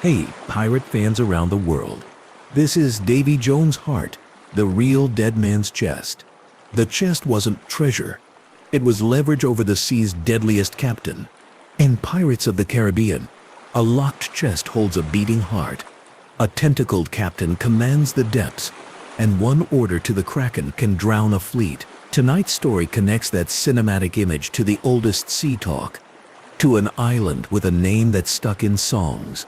Hey, pirate fans around the world. This is Davy Jones' heart, the real dead man's chest. The chest wasn't treasure. It was leverage over the sea's deadliest captain. In Pirates of the Caribbean, a locked chest holds a beating heart. A tentacled captain commands the depths, and one order to the Kraken can drown a fleet. Tonight's story connects that cinematic image to the oldest sea talk, to an island with a name that's stuck in songs,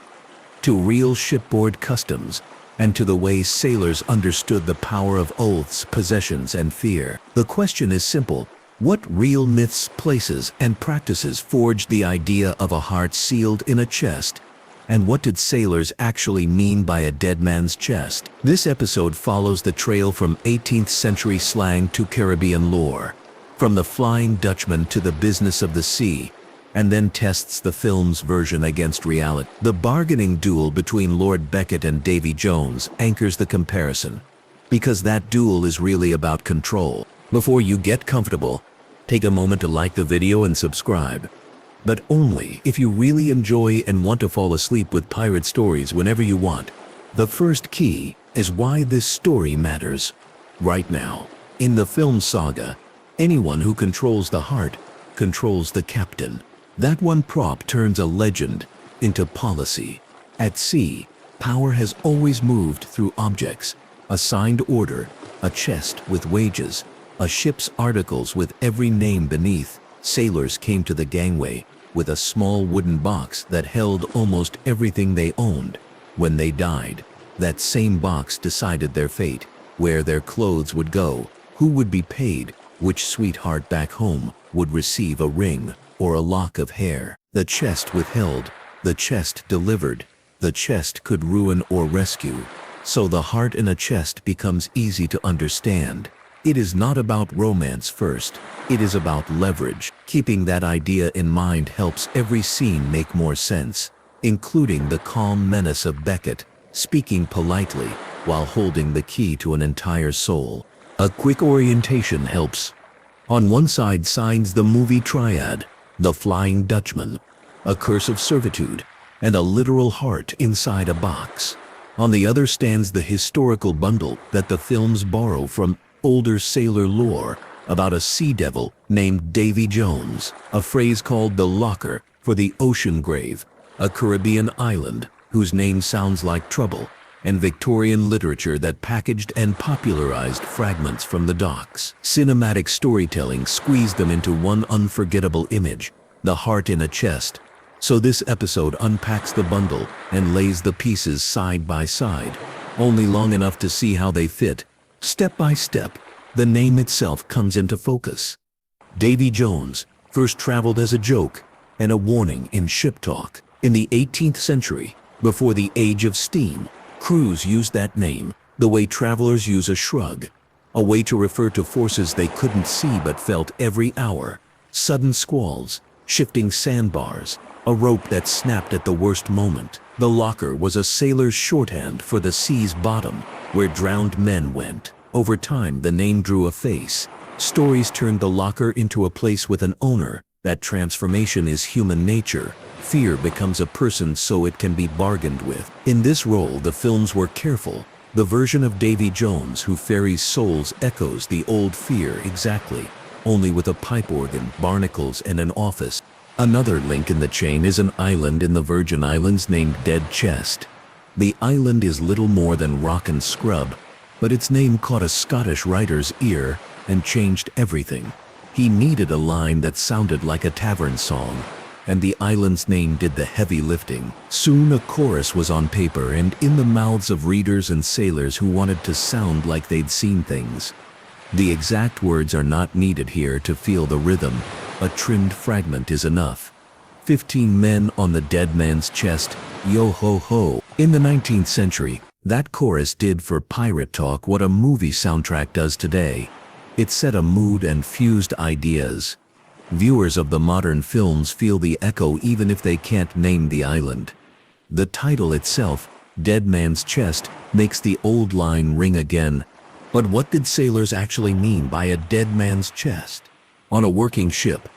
to real shipboard customs, and to the way sailors understood the power of oaths, possessions, and fear. The question is simple: what real myths, places, and practices forged the idea of a heart sealed in a chest? And what did sailors actually mean by a dead man's chest? This episode follows the trail from 18th century slang to Caribbean lore, from the Flying Dutchman to the business of the sea, and then tests the film's version against reality. The bargaining duel between Lord Beckett and Davy Jones anchors the comparison, because that duel is really about control. Before you get comfortable, take a moment to like the video and subscribe. But only if you really enjoy and want to fall asleep with pirate stories whenever you want. The first key is why this story matters. Right now, in the film saga, anyone who controls the heart controls the captain. That one prop turns a legend into policy. At sea, power has always moved through objects: a signed order, a chest with wages, a ship's articles with every name beneath. Sailors came to the gangway with a small wooden box that held almost everything they owned. When they died, that same box decided their fate, where their clothes would go, who would be paid, which sweetheart back home would receive a ring or a lock of hair. The chest withheld, the chest delivered, the chest could ruin or rescue. So the heart in a chest becomes easy to understand. It is not about romance first, it is about leverage. Keeping that idea in mind helps every scene make more sense, including the calm menace of Beckett, speaking politely while holding the key to an entire soul. A quick orientation helps. On one side signs the movie triad, the Flying Dutchman, a curse of servitude, and a literal heart inside a box. On the other stands the historical bundle that the films borrow from older sailor lore about a sea devil named Davy Jones, a phrase called the locker for the ocean grave, a Caribbean island whose name sounds like trouble, and Victorian literature that packaged and popularized fragments from the docks. Cinematic storytelling squeezed them into one unforgettable image: the heart in a chest. So this episode unpacks the bundle and lays the pieces side by side, only long enough to see how they fit. Step by step, the name itself comes into focus. Davy Jones first traveled as a joke and a warning in ship talk. In the 18th century, before the age of steam, crews used that name the way travelers use a shrug, a way to refer to forces they couldn't see but felt every hour: sudden squalls, shifting sandbars, a rope that snapped at the worst moment. The locker was a sailor's shorthand for the sea's bottom, where drowned men went. Over time, the name drew a face. Stories turned the locker into a place with an owner. That transformation is human nature. Fear becomes a person so it can be bargained with. In this role, the films were careful. The version of Davy Jones who ferries souls echoes the old fear exactly, only with a pipe organ, barnacles, and an office. Another link in the chain is an island in the Virgin Islands named Dead Chest. The island is little more than rock and scrub, but its name caught a Scottish writer's ear and changed everything. He needed a line that sounded like a tavern song, and the island's name did the heavy lifting. Soon a chorus was on paper and in the mouths of readers and sailors who wanted to sound like they'd seen things. The exact words are not needed here to feel the rhythm. A trimmed fragment is enough. 15 men on the dead man's chest, yo ho ho. In the 19th century, that chorus did for pirate talk what a movie soundtrack does today. It set a mood and fused ideas. Viewers of the modern films feel the echo even if they can't name the island. The title itself, Dead Man's Chest, makes the old line ring again. But what did sailors actually mean by a dead man's chest? On a working ship,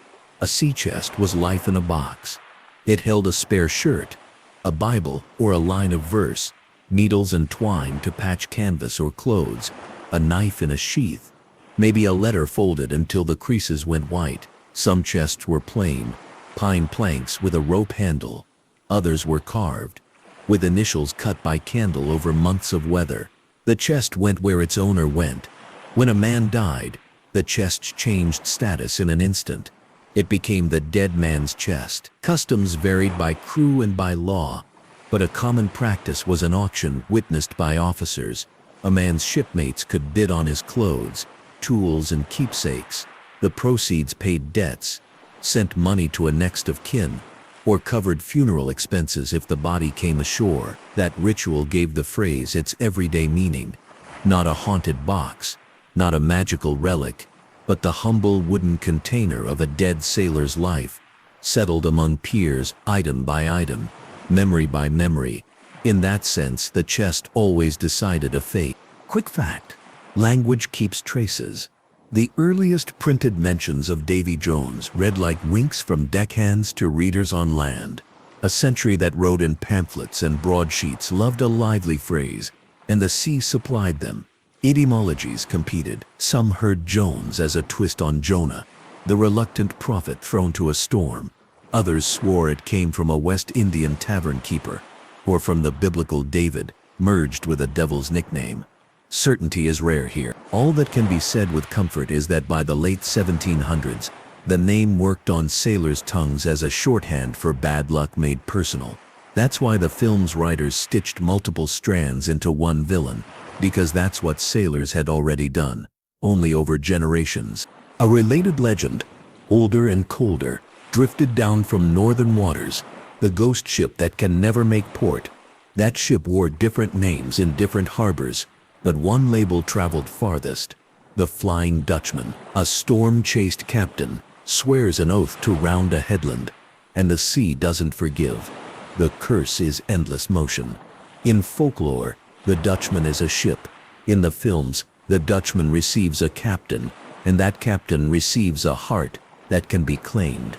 a sea chest was life in a box. It held a spare shirt, a Bible or a line of verse, needles and twine to patch canvas or clothes, a knife in a sheath, maybe a letter folded until the creases went white. Some chests were plain, pine planks with a rope handle. Others were carved, with initials cut by candle over months of weather. The chest went where its owner went. When a man died, the chest changed status in an instant. It became the dead man's chest. Customs varied by crew and by law, but a common practice was an auction witnessed by officers. A man's shipmates could bid on his clothes, tools, and keepsakes. The proceeds paid debts, sent money to a next of kin, or covered funeral expenses if the body came ashore. That ritual gave the phrase its everyday meaning. Not a haunted box, not a magical relic, but the humble wooden container of a dead sailor's life, settled among peers, item by item, memory by memory. In that sense, the chest always decided a fate. Quick fact: language keeps traces. The earliest printed mentions of Davy Jones read like winks from deckhands to readers on land. A century that wrote in pamphlets and broadsheets loved a lively phrase, and the sea supplied them. Etymologies competed. Some heard Jones as a twist on Jonah, the reluctant prophet thrown to a storm. Others swore it came from a West Indian tavern keeper, or from the biblical David, merged with a devil's nickname. Certainty is rare here. All that can be said with comfort is that by the late 1700s, the name worked on sailors' tongues as a shorthand for bad luck made personal. That's why the film's writers stitched multiple strands into one villain, because that's what sailors had already done, only over generations. A related legend, older and colder, drifted down from northern waters, the ghost ship that can never make port. That ship wore different names in different harbors, but one label traveled farthest: the Flying Dutchman. A storm-chased captain swears an oath to round a headland, and the sea doesn't forgive. The curse is endless motion. In folklore, the Dutchman is a ship. In the films, the Dutchman receives a captain, and that captain receives a heart that can be claimed.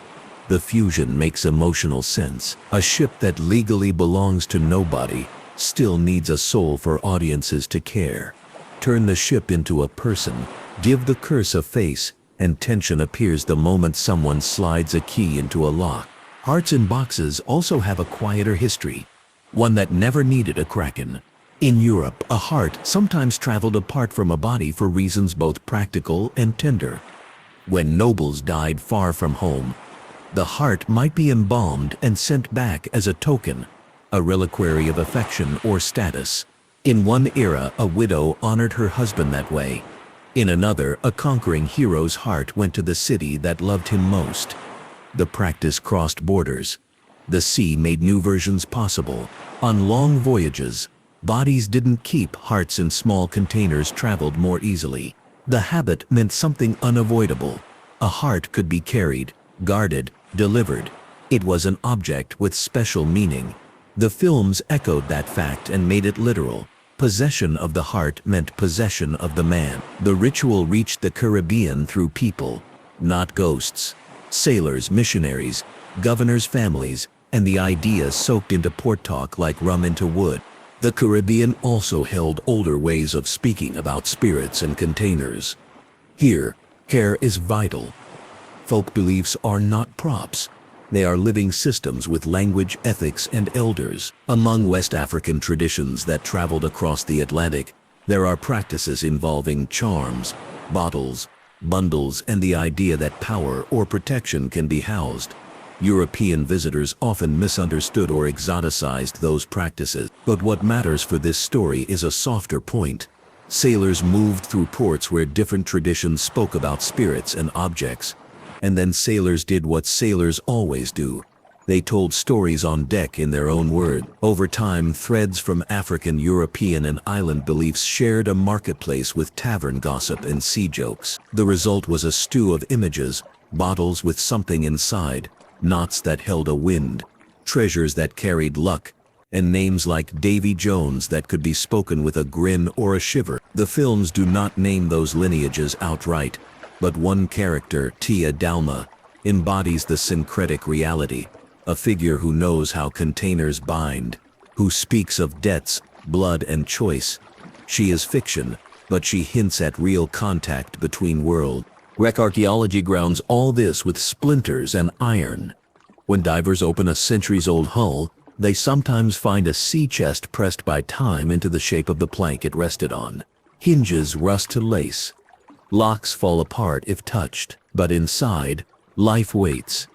The fusion makes emotional sense. A ship that legally belongs to nobody still needs a soul for audiences to care. Turn the ship into a person, give the curse a face, and tension appears the moment someone slides a key into a lock. Hearts in boxes also have a quieter history, one that never needed a kraken. In Europe, a heart sometimes traveled apart from a body for reasons both practical and tender. When nobles died far from home, the heart might be embalmed and sent back as a token, a reliquary of affection or status. In one era, a widow honored her husband that way. In another, a conquering hero's heart went to the city that loved him most. The practice crossed borders. The sea made new versions possible. On long voyages, bodies didn't keep hearts in small containers traveled more easily. The habit meant something unavoidable. A heart could be carried, guarded, delivered. It was an object with special meaning. The films echoed that fact and made it literal. Possession of the heart meant possession of the man. The ritual reached the Caribbean through people, not ghosts. Sailors, missionaries, governors' families, and the idea soaked into port talk like rum into wood. The Caribbean also held older ways of speaking about spirits and containers. Here, care is vital. Folk beliefs are not props. They are living systems with language, ethics, and elders. Among West African traditions that traveled across the Atlantic, there are practices involving charms, bottles, bundles, and the idea that power or protection can be housed. European visitors often misunderstood or exoticized those practices. But what matters for this story is a softer point. Sailors moved through ports where different traditions spoke about spirits and objects. And then sailors did what sailors always do. They told stories on deck in their own word. Over time, threads from African, European, and island beliefs shared a marketplace with tavern gossip and sea jokes. The result was a stew of images, bottles with something inside, knots that held a wind, treasures that carried luck, and names like Davy Jones that could be spoken with a grin or a shiver. The films do not name those lineages outright, but one character, Tia Dalma, embodies the syncretic reality. a figure who knows how containers bind, who speaks of debts, blood, and choice. She is fiction, but she hints at real contact between worlds. Wreck archaeology grounds all this with splinters and iron. When divers open a centuries-old hull, they sometimes find a sea chest pressed by time into the shape of the plank it rested on. Hinges rust to lace. Locks fall apart if touched, but inside, life waits.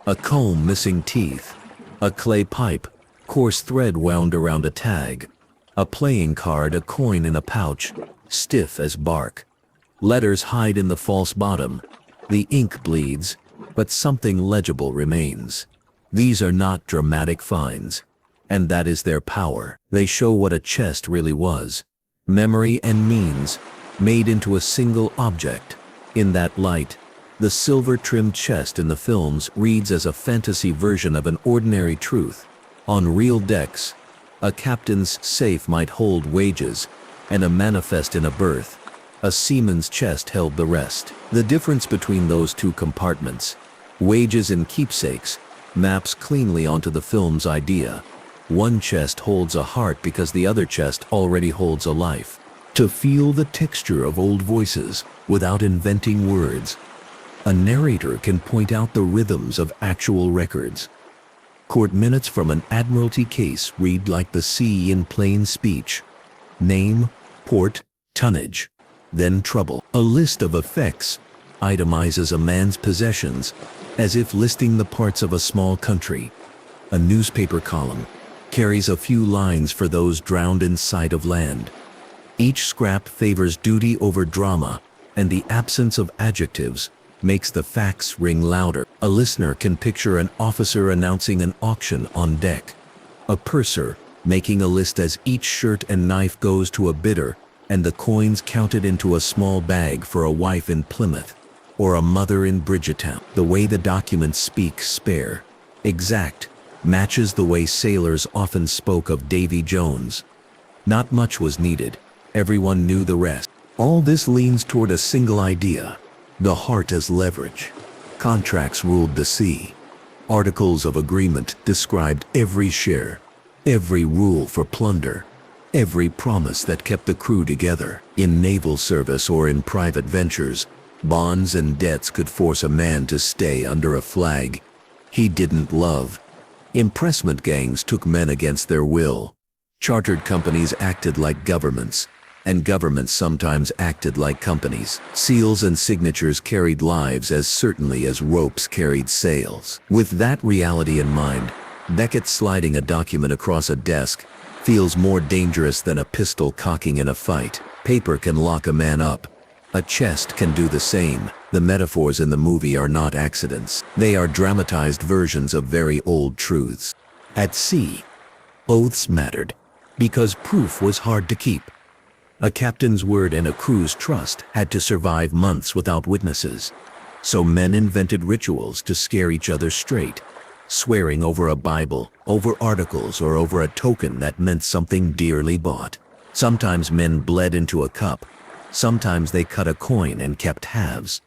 A comb missing teeth. A clay pipe, coarse thread wound around a tag. A playing card, a coin in a pouch, stiff as bark. Letters hide in the false bottom. The ink bleeds, but something legible remains. These are not dramatic finds, and that is their power. They show what a chest really was. Memory and means, made into a single object. In that light, the silver-trimmed chest in the films reads as a fantasy version of an ordinary truth. On real decks, a captain's safe might hold wages, and a manifest in a berth. A seaman's chest held the rest. The difference between those two compartments, wages and keepsakes, maps cleanly onto the film's idea. One chest holds a heart because the other chest already holds a life. To feel the texture of old voices without inventing words, a narrator can point out the rhythms of actual records. Court minutes from an admiralty case read like the sea in plain speech. Name, port, tonnage, then trouble. A list of effects itemizes a man's possessions as if listing the parts of a small country. A newspaper column carries a few lines for those drowned in sight of land. Each scrap favors duty over drama, and the absence of adjectives makes the facts ring louder. A listener can picture an officer announcing an auction on deck. A purser making a list as each shirt and knife goes to a bidder, and the coins counted into a small bag for a wife in Plymouth, or a mother in Bridgetown. The way the documents speak, spare, exact, matches the way sailors often spoke of Davy Jones. Not much was needed. Everyone knew the rest. All this leans toward a single idea: the heart as leverage. Contracts ruled the sea. Articles of agreement described every share, every rule for plunder, every promise that kept the crew together. In naval service or in private ventures, bonds and debts could force a man to stay under a flag he didn't love. Impressment gangs took men against their will. Chartered companies acted like governments, and governments sometimes acted like companies. Seals and signatures carried lives as certainly as ropes carried sails. With that reality in mind, Beckett sliding a document across a desk feels more dangerous than a pistol cocking in a fight. Paper can lock a man up. A chest can do the same. The metaphors in the movie are not accidents. They are dramatized versions of very old truths. At sea, oaths mattered, because proof was hard to keep. A captain's word and a crew's trust had to survive months without witnesses. So men invented rituals to scare each other straight, swearing over a Bible, over articles, or over a token that meant something dearly bought. Sometimes men bled into a cup. Sometimes they cut a coin and kept halves.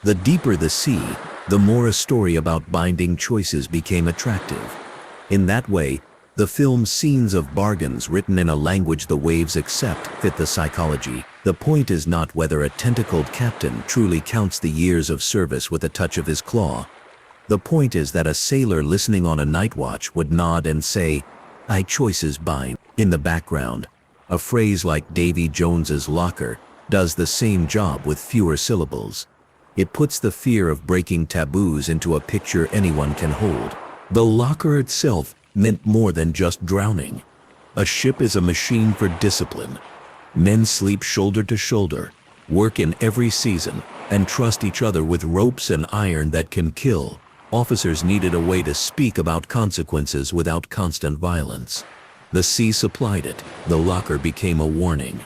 The deeper the sea, the more a story about binding choices became attractive. In that way, the film's scenes of bargains written in a language the waves accept fit the psychology. The point is not whether a tentacled captain truly counts the years of service with a touch of his claw. The point is that a sailor listening on a night watch would nod and say, "I choices bind." In the background, a phrase like Davy Jones's locker does the same job with fewer syllables. It puts the fear of breaking taboos into a picture anyone can hold. The locker itself meant more than just drowning. A ship is a machine for discipline. Men sleep shoulder to shoulder, work in every season, and trust each other with ropes and iron that can kill. Officers needed a way to speak about consequences without constant violence. The sea supplied it. The locker became a warning.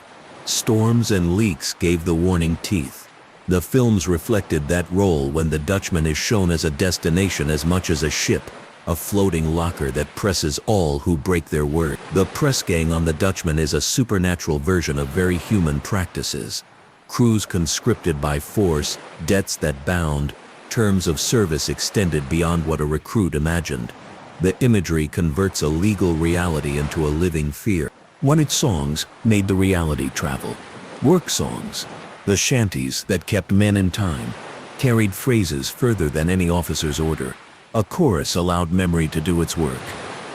Storms and leaks gave the warning teeth. The films reflected that role when the Dutchman is shown as a destination as much as a ship, a floating locker that presses all who break their word. The press gang on the Dutchman is a supernatural version of very human practices. Crews conscripted by force, debts that bound, terms of service extended beyond what a recruit imagined. The imagery converts a legal reality into a living fear. One its songs made the reality travel. Work songs, the shanties that kept men in time, carried phrases further than any officer's order. A chorus allowed memory to do its work.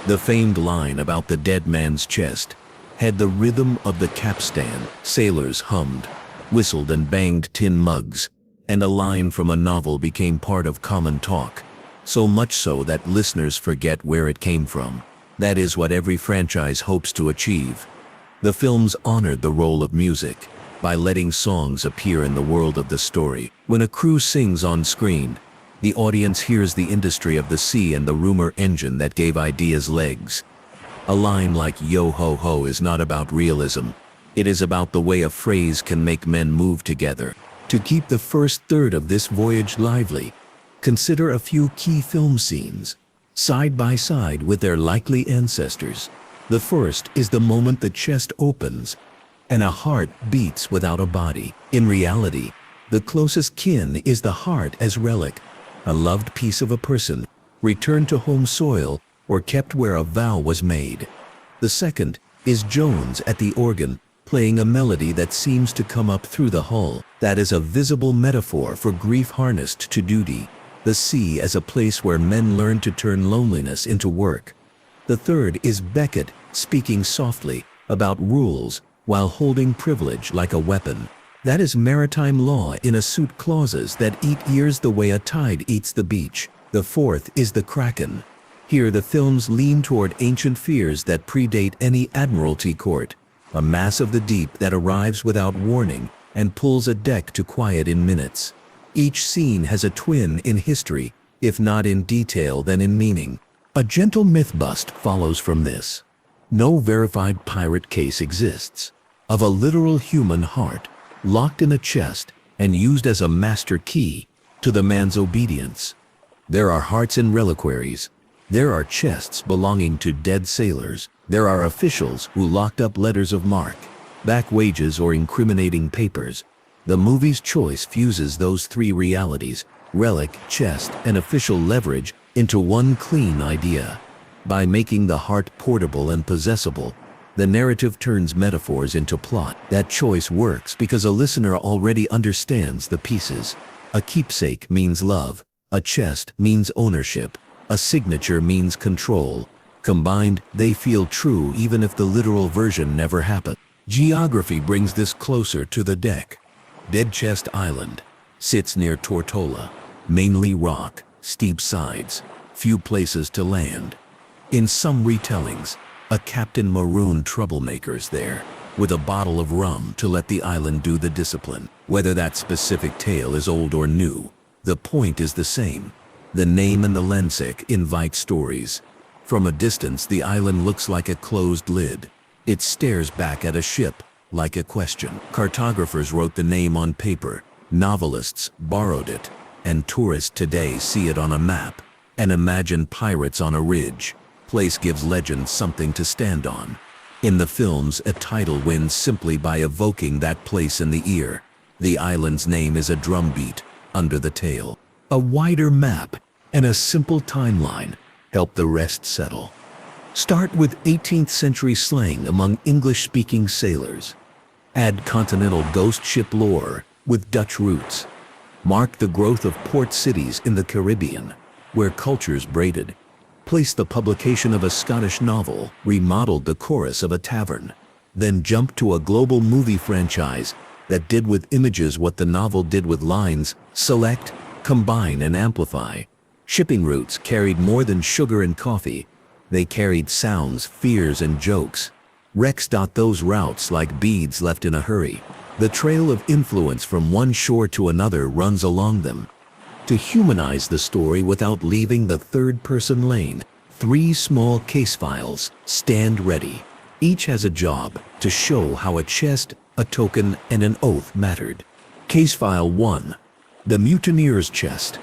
The famed line about the dead man's chest had the rhythm of the capstan. Sailors hummed, whistled and banged tin mugs, and a line from a novel became part of common talk. So much so that listeners forget where it came from. That is what every franchise hopes to achieve. The films honored the role of music by letting songs appear in the world of the story. When a crew sings on screen, the audience hears the industry of the sea and the rumor engine that gave ideas legs. A line like "Yo ho ho" is not about realism. It is about the way a phrase can make men move together. To keep the first third of this voyage lively, consider a few key film scenes, side by side with their likely ancestors. The first is the moment the chest opens and a heart beats without a body. In reality, the closest kin is the heart as relic, a loved piece of a person, returned to home soil or kept where a vow was made. The second is Jones at the organ, playing a melody that seems to come up through the hull. That is a visible metaphor for grief harnessed to duty. The sea as a place where men learn to turn loneliness into work. The third is Beckett speaking softly about rules while holding privilege like a weapon. That is maritime law in a suit, clauses that eat years the way a tide eats the beach. The fourth is the Kraken. Here the films lean toward ancient fears that predate any admiralty court, a mass of the deep that arrives without warning and pulls a deck to quiet in minutes. Each scene has a twin in history, if not in detail then in meaning. A gentle myth bust follows from this. No verified pirate case exists of a literal human heart locked in a chest and used as a master key to the man's obedience. There are hearts in reliquaries. There are chests belonging to dead sailors. There are officials who locked up letters of marque, back wages or incriminating papers. The movie's choice fuses those three realities, relic, chest, and official leverage, into one clean idea. By making the heart portable and possessible, the narrative turns metaphors into plot. That choice works because a listener already understands the pieces. A keepsake means love, a chest means ownership, a signature means control. Combined, they feel true even if the literal version never happened. Geography brings this closer to the deck. Dead Chest Island sits near Tortola, mainly rock, steep sides, few places to land. In some retellings, a Captain Maroon troublemaker's there, with a bottle of rum to let the island do the discipline. Whether that specific tale is old or new, the point is the same. The name and the lensec invite stories. From a distance, the island looks like a closed lid. It stares back at a ship, like a question. Cartographers wrote the name on paper, novelists borrowed it, and tourists today see it on a map and imagine pirates on a ridge. Place gives legend something to stand on. In the films, a title wins simply by evoking that place in the ear. The island's name is a drumbeat under the tale. A wider map and a simple timeline help the rest settle. Start with 18th century slang among English-speaking sailors. Add continental ghost ship lore with Dutch roots. Mark the growth of port cities in the Caribbean, where cultures braided. Place the publication of a Scottish novel, remodeled the chorus of a tavern. Then jump to a global movie franchise that did with images what the novel did with lines. Select, combine, and amplify. Shipping routes carried more than sugar and coffee. They carried sounds, fears, and jokes. Wrecks dot those routes like beads left in a hurry. The trail of influence from one shore to another runs along them. To humanize the story without leaving the third-person lane, 3 small case files stand ready. Each has a job to show how a chest, a token, and an oath mattered. Case File 1. The Mutineer's Chest.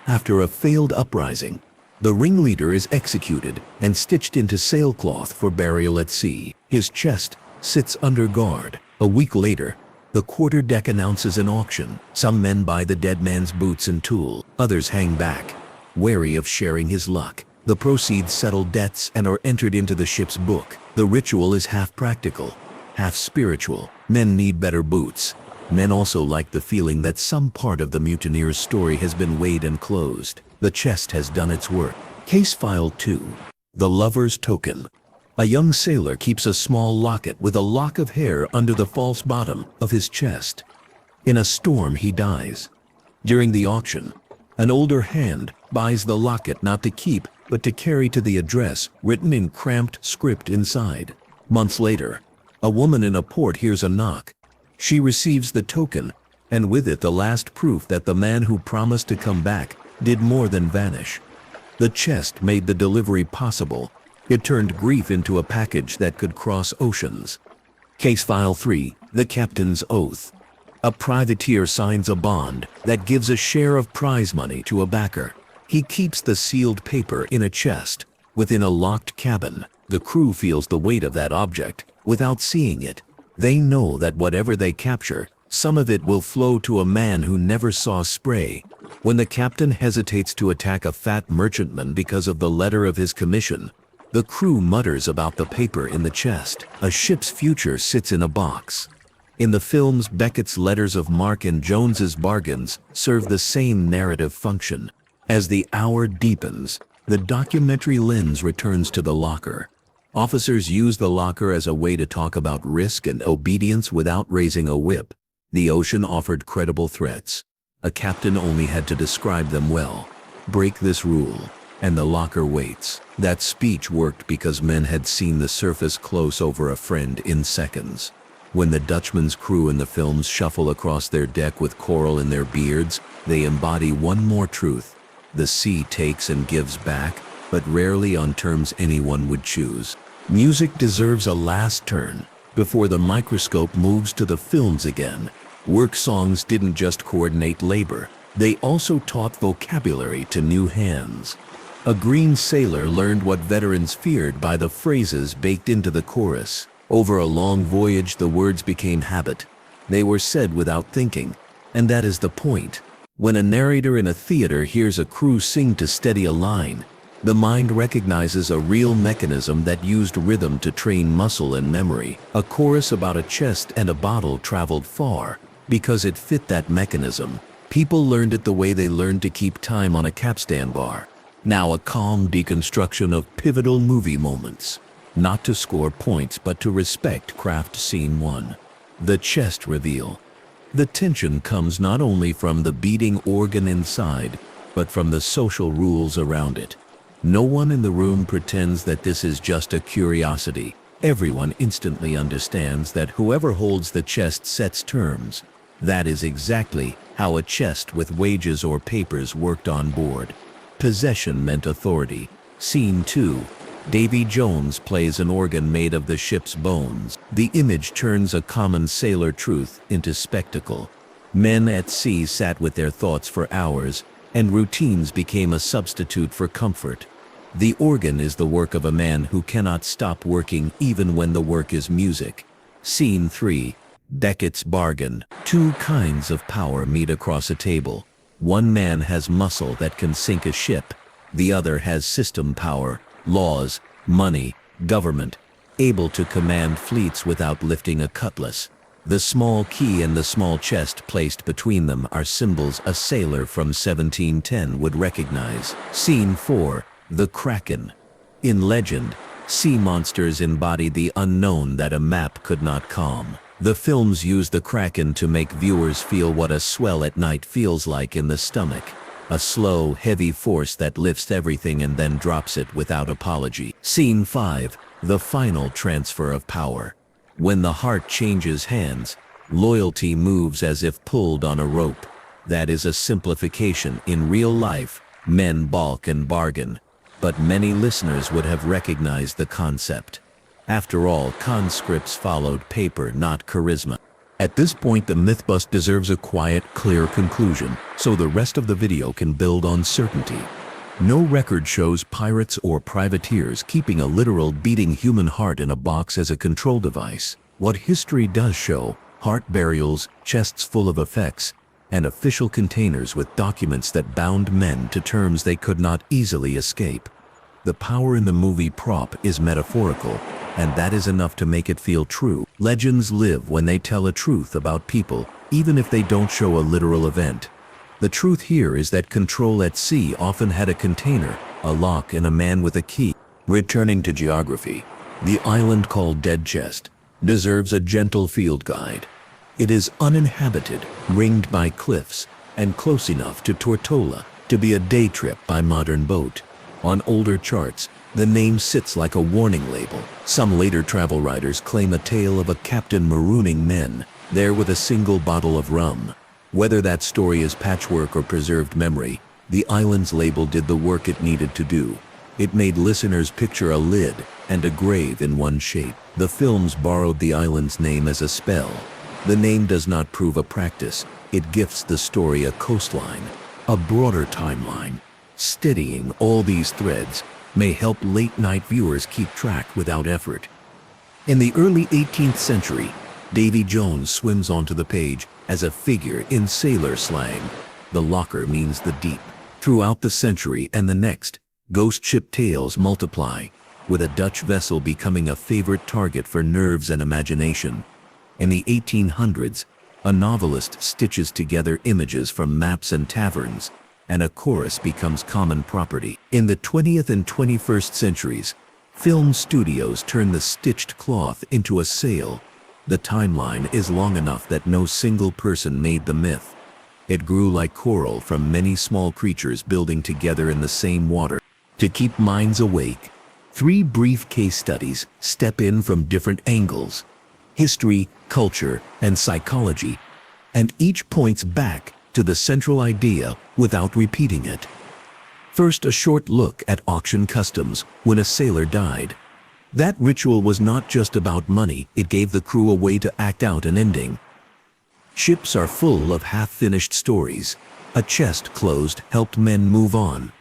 After a failed uprising, the ringleader is executed and stitched into sailcloth for burial at sea. His chest sits under guard. A week later, the quarterdeck announces an auction. Some men buy the dead man's boots and tool. Others hang back, wary of sharing his luck. The proceeds settle debts and are entered into the ship's book. The ritual is half practical, half spiritual. Men need better boots. Men also like the feeling that some part of the mutineer's story has been weighed and closed. The chest has done its work. Case File 2. The Lover's Token. A young sailor keeps a small locket with a lock of hair under the false bottom of his chest. In a storm he dies. During the auction, an older hand buys the locket not to keep but to carry to the address written in cramped script inside. Months later, a woman in a port hears a knock. She receives the token, and with it the last proof that the man who promised to come back did more than vanish. The chest made the delivery possible. It turned grief into a package that could cross oceans. Case File 3. The Captain's Oath. A privateer signs a bond that gives a share of prize money to a backer. He keeps the sealed paper in a chest within a locked cabin. The crew feels the weight of that object without seeing it. They know that whatever they capture, some of it will flow to a man who never saw spray. When the captain hesitates to attack a fat merchantman because of the letter of his commission, the crew mutters about the paper in the chest. A ship's future sits in a box. In the films, Beckett's letters of marque and Jones's bargains serve the same narrative function. As the hour deepens, the documentary lens returns to the locker. Officers use the locker as a way to talk about risk and obedience without raising a whip. The ocean offered credible threats. A captain only had to describe them well. Break this rule, and the locker waits. That speech worked because men had seen the surface close over a friend in seconds. When the Dutchman's crew in the films shuffle across their deck with coral in their beards, they embody one more truth. The sea takes and gives back, but rarely on terms anyone would choose. Music deserves a last turn before the microscope moves to the films again. Work songs didn't just coordinate labor, they also taught vocabulary to new hands. A green sailor learned what veterans feared by the phrases baked into the chorus. Over a long voyage, the words became habit. They were said without thinking, and that is the point. When a narrator in a theater hears a crew sing to steady a line, the mind recognizes a real mechanism that used rhythm to train muscle and memory. A chorus about a chest and a bottle traveled far because it fit that mechanism. People learned it the way they learned to keep time on a capstan bar. Now a calm deconstruction of pivotal movie moments. Not to score points, but to respect craft. Scene 1. The chest reveal. The tension comes not only from the beating organ inside, but from the social rules around it. No one in the room pretends that this is just a curiosity. Everyone instantly understands that whoever holds the chest sets terms. That is exactly how a chest with wages or papers worked on board. Possession meant authority. Scene 2. Davy Jones plays an organ made of the ship's bones. The image turns a common sailor truth into spectacle. Men at sea sat with their thoughts for hours, and routines became a substitute for comfort. The organ is the work of a man who cannot stop working even when the work is music. Scene 3. Beckett's bargain. Two kinds of power meet across a table. One man has muscle that can sink a ship. The other has system power, laws, money, government, able to command fleets without lifting a cutlass. The small key and the small chest placed between them are symbols a sailor from 1710 would recognize. Scene 4. The Kraken. In legend, sea monsters embody the unknown that a map could not calm. The films use the Kraken to make viewers feel what a swell at night feels like in the stomach. A slow, heavy force that lifts everything and then drops it without apology. Scene 5. The final transfer of power. When the heart changes hands, loyalty moves as if pulled on a rope. That is a simplification. In real life, men balk and bargain, but many listeners would have recognized the concept. After all, conscripts followed paper, not charisma. At this point, the mythbust deserves a quiet, clear conclusion, so the rest of the video can build on certainty. No record shows pirates or privateers keeping a literal beating human heart in a box as a control device. What history does show: heart burials, chests full of effects, and official containers with documents that bound men to terms they could not easily escape. The power in the movie prop is metaphorical, and that is enough to make it feel true. Legends live when they tell a truth about people, even if they don't show a literal event. The truth here is that Control at Sea often had a container, a lock, and a man with a key. Returning to geography, the island called Dead Chest deserves a gentle field guide. It is uninhabited, ringed by cliffs, and close enough to Tortola to be a day trip by modern boat. On older charts, the name sits like a warning label. Some later travel writers claim a tale of a captain marooning men there with a single bottle of rum. Whether that story is patchwork or preserved memory, the island's label did the work it needed to do. It made listeners picture a lid and a grave in one shape. The films borrowed the island's name as a spell. The name does not prove a practice. It gifts the story a coastline, a broader timeline. Steadying all these threads may help late-night viewers keep track without effort. In the early 18th century, Davy Jones swims onto the page as a figure in sailor slang. The locker means the deep. Throughout the century and the next, ghost ship tales multiply, with a Dutch vessel becoming a favorite target for nerves and imagination. In the 1800s, a novelist stitches together images from maps and taverns, and a chorus becomes common property. In the 20th and 21st centuries, film studios turn the stitched cloth into a sail. The timeline is long enough that no single person made the myth. It grew like coral from many small creatures building together in the same water. To keep minds awake, 3 brief case studies step in from different angles: history, culture, and psychology, and each points back to the central idea without repeating it. First, a short look at auction customs when a sailor died. That ritual was not just about money, it gave the crew a way to act out an ending. Ships are full of half-finished stories. A chest closed helped men move on.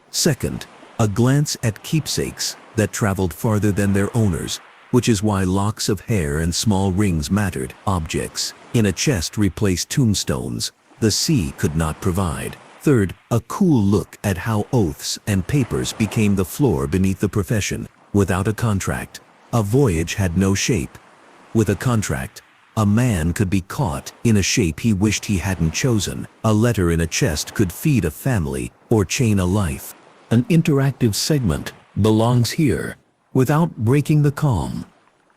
Second, a glance at keepsakes that traveled farther than their owners, which is why locks of hair and small rings mattered. Objects in a chest replaced tombstones the sea could not provide. Third, a cool look at how oaths and papers became the floor beneath the profession. Without a contract, a voyage had no shape. With a contract, a man could be caught in a shape he wished he hadn't chosen. A letter in a chest could feed a family or chain a life. An interactive segment belongs here without breaking the calm.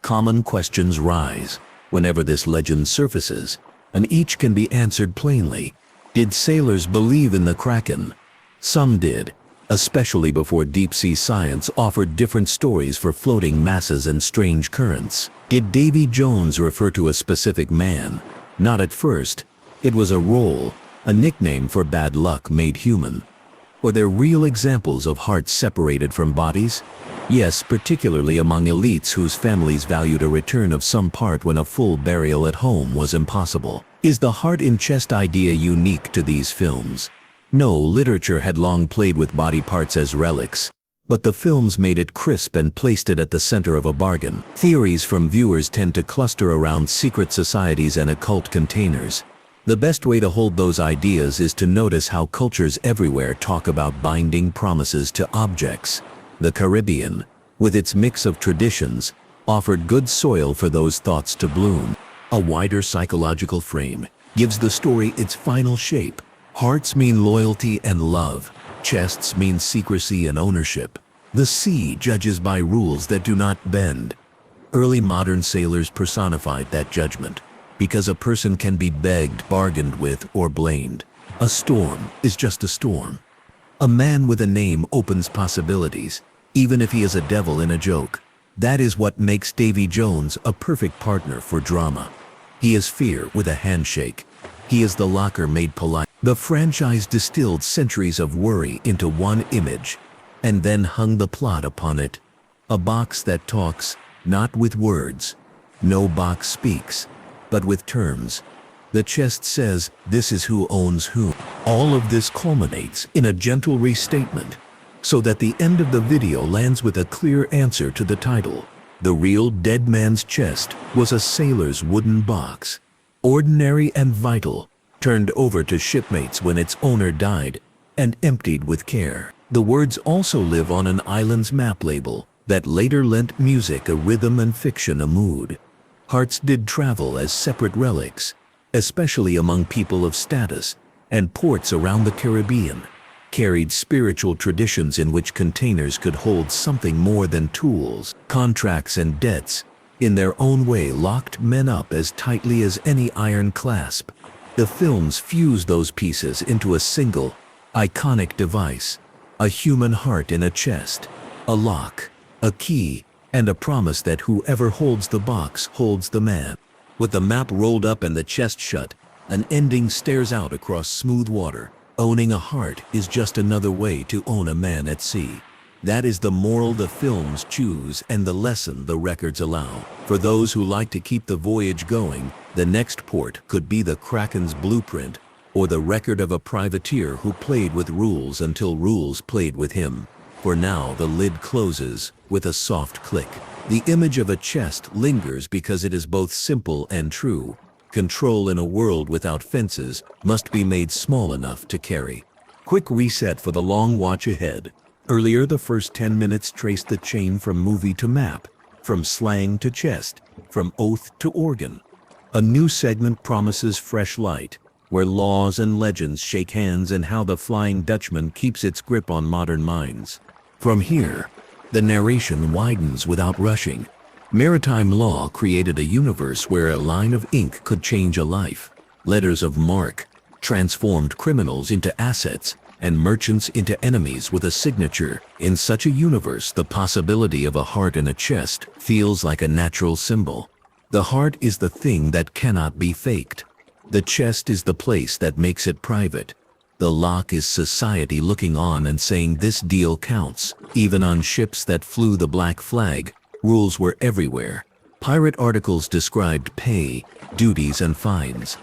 Common questions rise whenever this legend surfaces, and each can be answered plainly. Did sailors believe in the Kraken? Some did, especially before deep-sea science offered different stories for floating masses and strange currents. Did Davy Jones refer to a specific man? Not at first. It was a role, a nickname for bad luck made human. Were there real examples of hearts separated from bodies? Yes, particularly among elites whose families valued a return of some part when a full burial at home was impossible. Is the heart in chest idea unique to these films? No, literature had long played with body parts as relics, but the films made it crisp and placed it at the center of a bargain. Theories from viewers tend to cluster around secret societies and occult containers. The best way to hold those ideas is to notice how cultures everywhere talk about binding promises to objects. The Caribbean, with its mix of traditions, offered good soil for those thoughts to bloom. A wider psychological frame gives the story its final shape. Hearts mean loyalty and love. Chests mean secrecy and ownership. The sea judges by rules that do not bend. Early modern sailors personified that judgment, because a person can be begged, bargained with, or blamed. A storm is just a storm. A man with a name opens possibilities, even if he is a devil in a joke. That is what makes Davy Jones a perfect partner for drama. He is fear with a handshake. He is the locker made polite. The franchise distilled centuries of worry into one image, and then hung the plot upon it. A box that talks, not with words. No box speaks, but with terms. The chest says, this is who owns whom. All of this culminates in a gentle restatement, so that the end of the video lands with a clear answer to the title. The real dead man's chest was a sailor's wooden box, ordinary and vital, turned over to shipmates when its owner died, and emptied with care. The words also live on an island's map label that later lent music a rhythm and fiction a mood. Hearts did travel as separate relics, especially among people of status, and ports around the Caribbean carried spiritual traditions in which containers could hold something more than tools, contracts, and debts. In their own way, locked men up as tightly as any iron clasp. The films fused those pieces into a single, iconic device: a human heart in a chest, a lock, a key, and a promise that whoever holds the box holds the man. With the map rolled up and the chest shut, an ending stares out across smooth water. Owning a heart is just another way to own a man at sea. That is the moral the films choose and the lesson the records allow. For those who like to keep the voyage going, the next port could be the Kraken's blueprint, or the record of a privateer who played with rules until rules played with him. For now, the lid closes with a soft click. The image of a chest lingers because it is both simple and true. Control in a world without fences must be made small enough to carry. Quick reset for the long watch ahead. Earlier, the first 10 minutes traced the chain from movie to map, from slang to chest, from oath to organ. A new segment promises fresh light, where laws and legends shake hands and how the Flying Dutchman keeps its grip on modern minds. From here, the narration widens without rushing. Maritime law created a universe where a line of ink could change a life. Letters of marque transformed criminals into assets and merchants into enemies with a signature. In such a universe, the possibility of a heart in a chest feels like a natural symbol. The heart is the thing that cannot be faked. The chest is the place that makes it private. The lock is society looking on and saying this deal counts. Even on ships that flew the black flag, rules were everywhere. Pirate articles described pay, duties, and fines.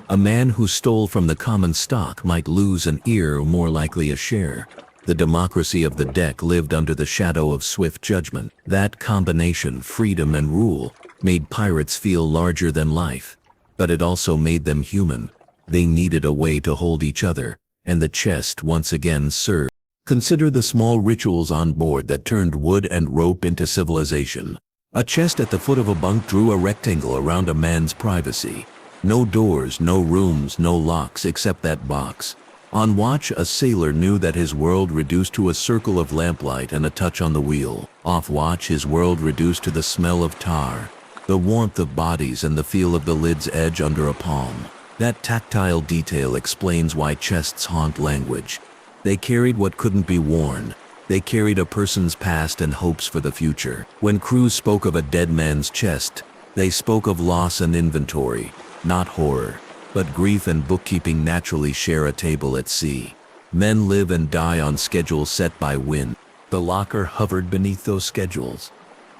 A man who stole from the common stock might lose an ear, or more likely a share. The democracy of the deck lived under the shadow of swift judgment. That combination, freedom and rule, made pirates feel larger than life. But it also made them human. They needed a way to hold each other, and the chest once again served. Consider the small rituals on board that turned wood and rope into civilization. A chest at the foot of a bunk drew a rectangle around a man's privacy. No doors, no rooms, no locks except that box. On watch, a sailor knew that his world reduced to a circle of lamplight and a touch on the wheel. Off watch, his world reduced to the smell of tar, the warmth of bodies, and the feel of the lid's edge under a palm. That tactile detail explains why chests haunt language. They carried what couldn't be worn. They carried a person's past and hopes for the future. When crews spoke of a dead man's chest, they spoke of loss and inventory, not horror. But grief and bookkeeping naturally share a table at sea. Men live and die on schedules set by wind. The locker hovered beneath those schedules.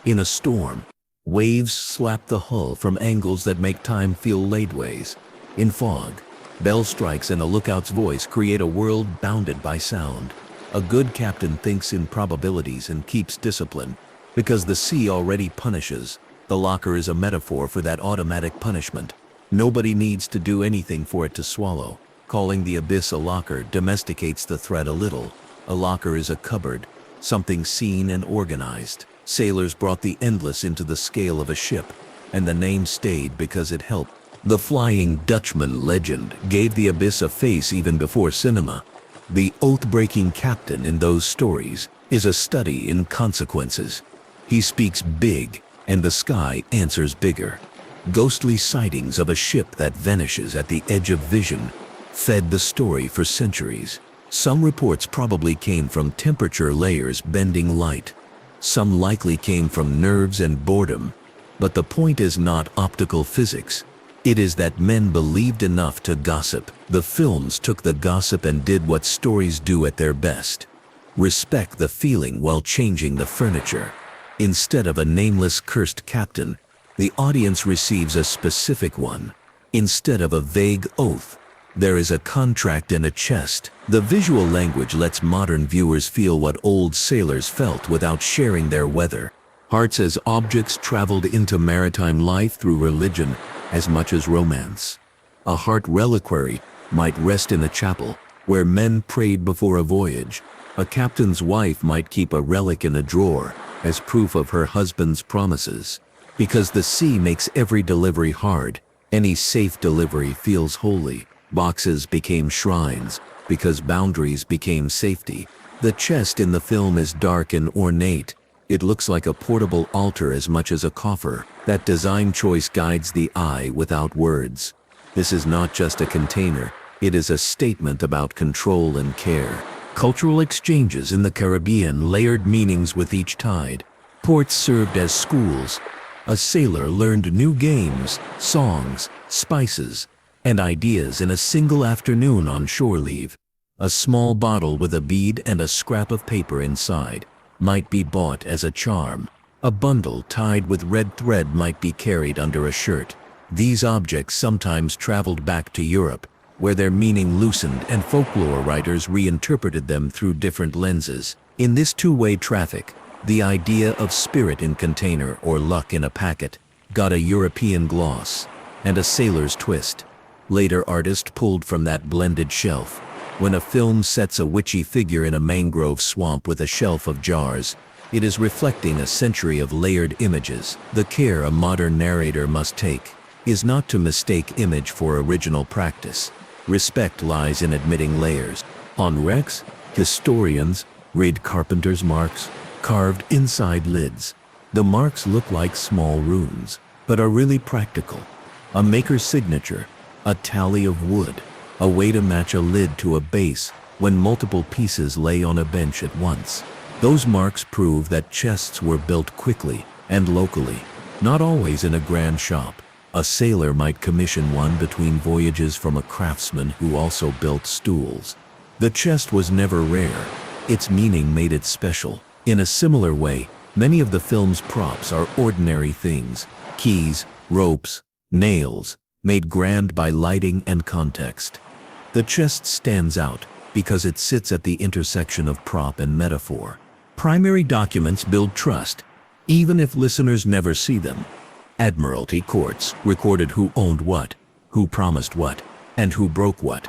In a storm, waves slap the hull from angles that make time feel lateways. In fog, bell strikes and a lookout's voice create a world bounded by sound. A good captain thinks in probabilities and keeps discipline. Because the sea already punishes, the locker is a metaphor for that automatic punishment. Nobody needs to do anything for it to swallow. Calling the abyss a locker domesticates the threat a little. A locker is a cupboard, something seen and organized. Sailors brought the endless into the scale of a ship, and the name stayed because it helped. The Flying Dutchman legend gave the abyss a face even before cinema. The oath-breaking captain in those stories is a study in consequences. He speaks big, and the sky answers bigger. Ghostly sightings of a ship that vanishes at the edge of vision fed the story for centuries. Some reports probably came from temperature layers bending light. Some likely came from nerves and boredom. But the point is not optical physics. It is that men believed enough to gossip. The films took the gossip and did what stories do at their best. Respect the feeling while changing the furniture. Instead of a nameless cursed captain, the audience receives a specific one. Instead of a vague oath, there is a contract in a chest. The visual language lets modern viewers feel what old sailors felt without sharing their weather. Hearts as objects traveled into maritime life through religion as much as romance. A heart reliquary might rest in a chapel where men prayed before a voyage. A captain's wife might keep a relic in a drawer as proof of her husband's promises. Because the sea makes every delivery hard, any safe delivery feels holy. Boxes became shrines because boundaries became safety. The chest in the film is dark and ornate. It looks like a portable altar as much as a coffer. That design choice guides the eye without words. This is not just a container, it is a statement about control and care. Cultural exchanges in the Caribbean layered meanings with each tide. Ports served as schools. A sailor learned new games, songs, spices, and ideas in a single afternoon on shore leave. A small bottle with a bead and a scrap of paper inside might be bought as a charm. A bundle tied with red thread might be carried under a shirt. These objects sometimes traveled back to Europe, where their meaning loosened and folklore writers reinterpreted them through different lenses. In this two-way traffic, the idea of spirit in container or luck in a packet got a European gloss and a sailor's twist. Later artists pulled from that blended shelf. When a film sets a witchy figure in a mangrove swamp with a shelf of jars, it is reflecting a century of layered images. The care a modern narrator must take is not to mistake image for original practice. Respect lies in admitting layers. On wrecks, historians read carpenter's marks carved inside lids. The marks look like small runes, but are really practical. A maker's signature, a tally of wood, a way to match a lid to a base when multiple pieces lay on a bench at once. Those marks prove that chests were built quickly and locally, not always in a grand shop. A sailor might commission one between voyages from a craftsman who also built stools. The chest was never rare. Its meaning made it special. In a similar way, many of the film's props are ordinary things: keys, ropes, nails, made grand by lighting and context. The chest stands out because it sits at the intersection of prop and metaphor. Primary documents build trust, even if listeners never see them. Admiralty courts recorded who owned what, who promised what, and who broke what.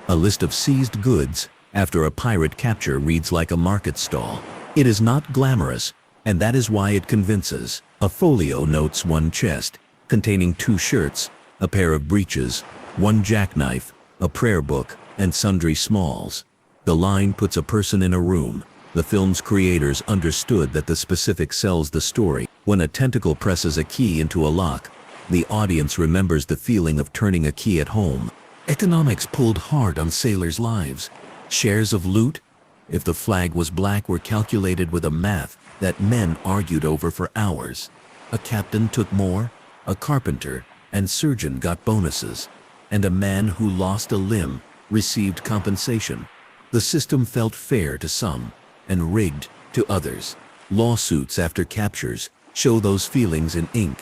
A list of seized goods after a pirate capture reads like a market stall. It is not glamorous, and that is why it convinces. A folio notes one chest, containing 2 shirts, a pair of breeches, 1 jackknife, a prayer book, and sundry smalls. The line puts a person in a room. The film's creators understood that the specific sells the story. When a tentacle presses a key into a lock, the audience remembers the feeling of turning a key at home. Economics pulled hard on sailors' lives. Shares of loot, if the flag was black, were calculated with a math that men argued over for hours. A captain took more, a carpenter and surgeon got bonuses, and a man who lost a limb received compensation. The system felt fair to some and rigged to others. Lawsuits after captures show those feelings in ink.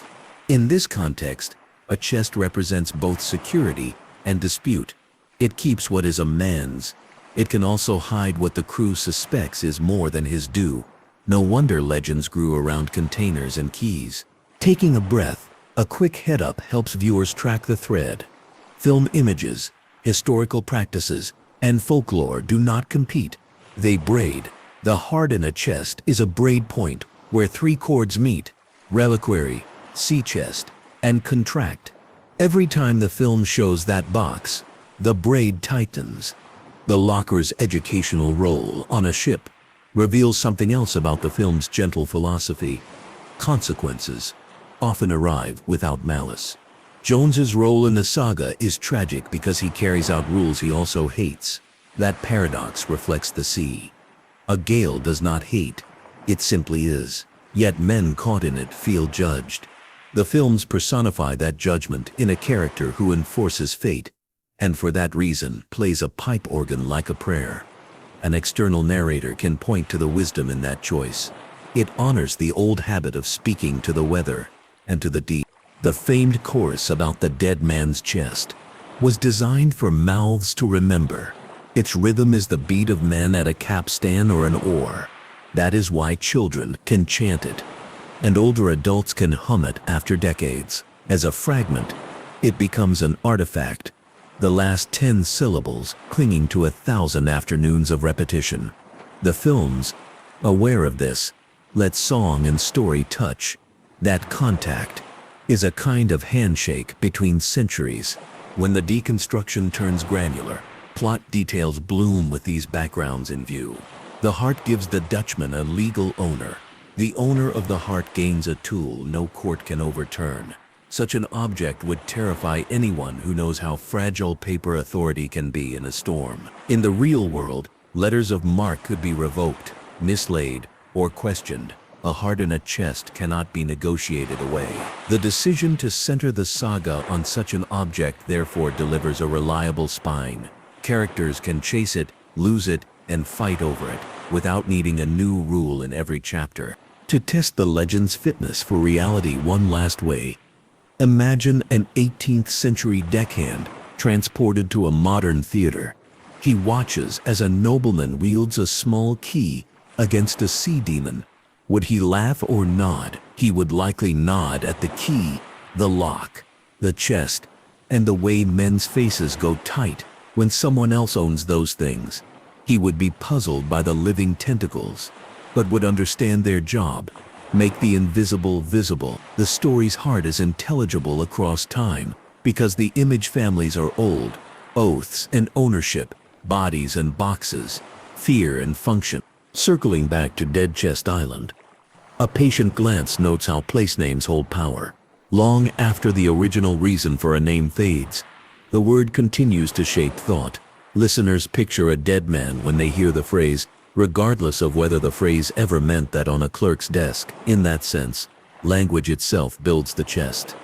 In this context, a chest represents both security and dispute. It keeps what is a man's. It can also hide what the crew suspects is more than his due. No wonder legends grew around containers and keys. Taking a breath, a quick head-up helps viewers track the thread. Film images, historical practices, and folklore do not compete. They braid. The heart in a chest is a braid point where 3 chords meet: reliquary, sea chest, and contract. Every time the film shows that box, the braid tightens. The locker's educational role on a ship reveals something else about the film's gentle philosophy. Consequences often arrive without malice. Jones's role in the saga is tragic because he carries out rules he also hates. That paradox reflects the sea. A gale does not hate, it simply is. Yet men caught in it feel judged. The films personify that judgment in a character who enforces fate, and for that reason plays a pipe organ like a prayer. An external narrator can point to the wisdom in that choice. It honors the old habit of speaking to the weather and to the deep. The famed chorus about the dead man's chest was designed for mouths to remember. Its rhythm is the beat of men at a capstan or an oar. That is why children can chant it, and older adults can hum it after decades. As a fragment, it becomes an artifact, the last 10 syllables clinging to 1,000 afternoons of repetition. The films, aware of this, let song and story touch. That contact is a kind of handshake between centuries. When the deconstruction turns granular, plot details bloom with these backgrounds in view. The heart gives the Dutchman a legal owner. The owner of the heart gains a tool no court can overturn. Such an object would terrify anyone who knows how fragile paper authority can be in a storm. In the real world, letters of marque could be revoked, mislaid, or questioned. A heart in a chest cannot be negotiated away. The decision to center the saga on such an object therefore delivers a reliable spine. Characters can chase it, lose it, and fight over it, without needing a new rule in every chapter. To test the legend's fitness for reality one last way, imagine an 18th century deckhand transported to a modern theater. He watches as a nobleman wields a small key against a sea demon. Would he laugh or nod? He would likely nod at the key, the lock, the chest, and the way men's faces go tight when someone else owns those things. He would be puzzled by the living tentacles, but would understand their job, make the invisible visible. The story's heart is intelligible across time, because the image families are old, oaths and ownership, bodies and boxes, fear and function. Circling back to Dead Chest Island, a patient glance notes how place names hold power. Long after the original reason for a name fades, the word continues to shape thought. Listeners picture a dead man when they hear the phrase, regardless of whether the phrase ever meant that on a clerk's desk. In that sense, language itself builds the chest.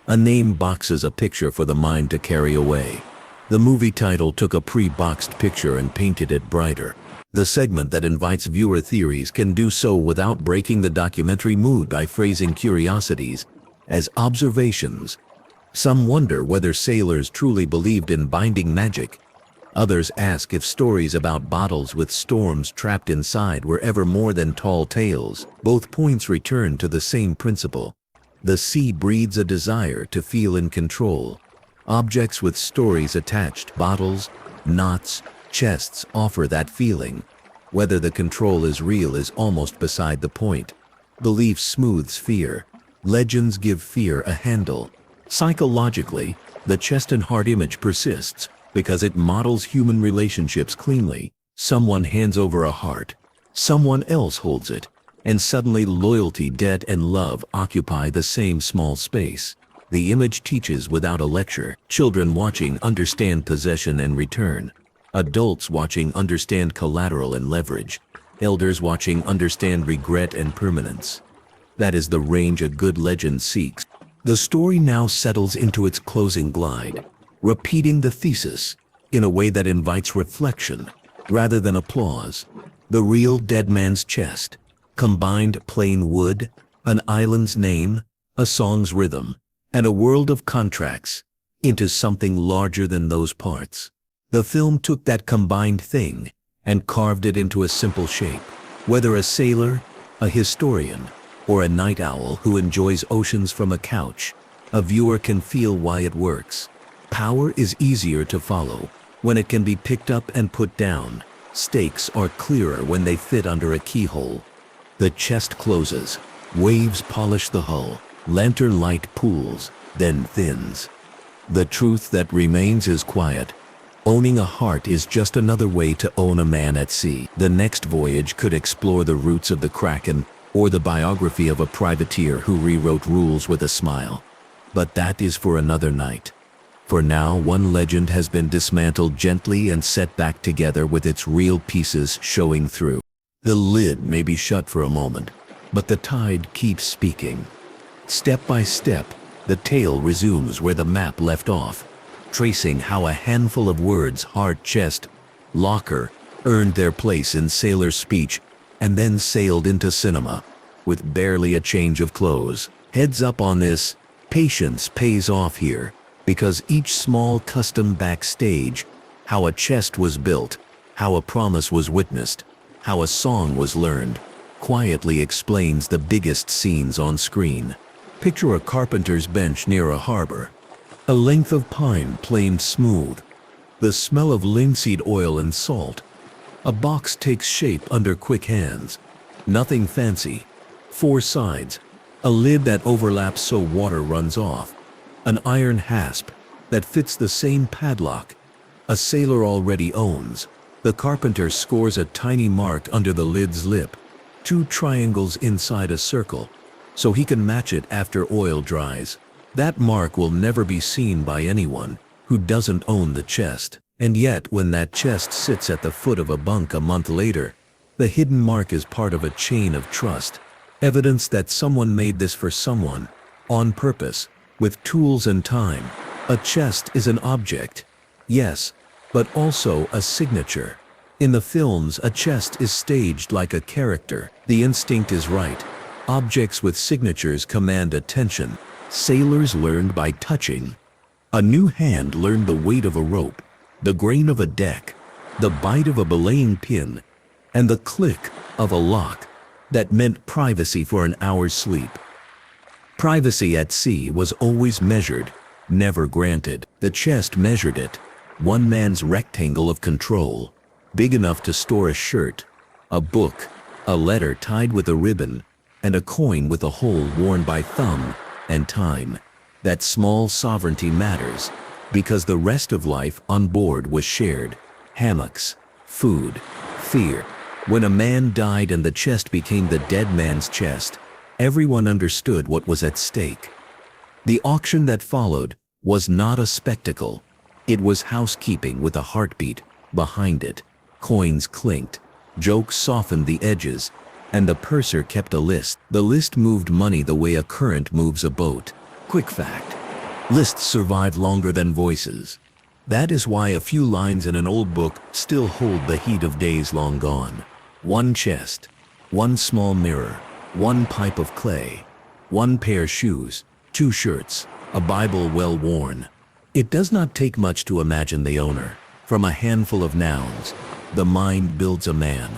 A name boxes a picture for the mind to carry away. The movie title took a pre-boxed picture and painted it brighter. The segment that invites viewer theories can do so without breaking the documentary mood by phrasing curiosities as observations. Some wonder whether sailors truly believed in binding magic. Others ask if stories about bottles with storms trapped inside were ever more than tall tales. Both points return to the same principle. The sea breeds a desire to feel in control. Objects with stories attached, bottles, knots, chests, offer that feeling. Whether the control is real is almost beside the point. Belief smooths fear. Legends give fear a handle. Psychologically, the chest and heart image persists because it models human relationships cleanly. Someone hands over a heart, someone else holds it, and suddenly loyalty, debt, and love occupy the same small space. The image teaches without a lecture. Children watching understand possession and return. Adults watching understand collateral and leverage. Elders watching understand regret and permanence. That is the range a good legend seeks. The story now settles into its closing glide, repeating the thesis in a way that invites reflection rather than applause. The real dead man's chest combined plain wood, an island's name, a song's rhythm, and a world of contracts into something larger than those parts. The film took that combined thing and carved it into a simple shape. Whether a sailor, a historian, or a night owl who enjoys oceans from a couch, a viewer can feel why it works. Power is easier to follow when it can be picked up and put down. Stakes are clearer when they fit under a keyhole. The chest closes, waves polish the hull, lantern light pools, then thins. The truth that remains is quiet. Owning a heart is just another way to own a man at sea. The next voyage could explore the roots of the Kraken or the biography of a privateer who rewrote rules with a smile. But that is for another night. For now, one legend has been dismantled gently and set back together with its real pieces showing through. The lid may be shut for a moment, but the tide keeps speaking. Step by step, the tale resumes where the map left off, tracing how a handful of words, heart, chest, locker, earned their place in sailor speech and then sailed into cinema, with barely a change of clothes. Heads up on this, patience pays off here, because each small custom backstage, how a chest was built, how a promise was witnessed, how a song was learned, quietly explains the biggest scenes on screen. Picture a carpenter's bench near a harbor. A length of pine planed smooth, the smell of linseed oil and salt, A box takes shape under quick hands. Nothing fancy. 4 sides. A lid that overlaps so water runs off. An iron hasp that fits the same padlock a sailor already owns. The carpenter scores a tiny mark under the lid's lip. 2 triangles inside a circle, so he can match it after oil dries. That mark will never be seen by anyone who doesn't own the chest. And yet, when that chest sits at the foot of a bunk a month later, the hidden mark is part of a chain of trust. Evidence that someone made this for someone, on purpose, with tools and time. A chest is an object, yes, but also a signature. In the films, a chest is staged like a character. The instinct is right. Objects with signatures command attention. Sailors learned by touching. A new hand learned the weight of a rope, the grain of a deck, the bite of a belaying pin, and the click of a lock. That meant privacy for an hour's sleep. Privacy at sea was always measured, never granted. The chest measured it. One man's rectangle of control, big enough to store a shirt, a book, a letter tied with a ribbon, and a coin with a hole worn by thumb and time. That small sovereignty matters, because the rest of life on board was shared. Hammocks, food, fear. When a man died and the chest became the dead man's chest, everyone understood what was at stake. The auction that followed was not a spectacle. It was housekeeping with a heartbeat behind it. Coins clinked, jokes softened the edges, and the purser kept a list. The list moved money the way a current moves a boat. Quick fact: lists survive longer than voices. That is why a few lines in an old book still hold the heat of days long gone. 1 chest, 1 small mirror, 1 pipe of clay, 1 pair shoes, 2 shirts, a Bible well worn. It does not take much to imagine the owner. From a handful of nouns, the mind builds a man.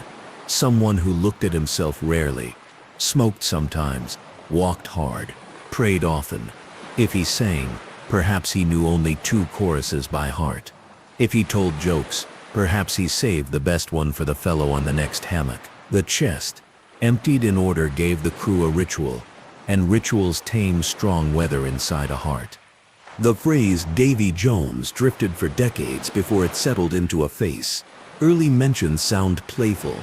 Someone who looked at himself rarely, smoked sometimes, walked hard, prayed often. If he sang, perhaps he knew only 2 choruses by heart. If he told jokes, perhaps he saved the best one for the fellow on the next hammock. The chest, emptied in order, gave the crew a ritual, and rituals tame strong weather inside a heart. The phrase Davy Jones drifted for decades before it settled into a face. Early mentions sound playful,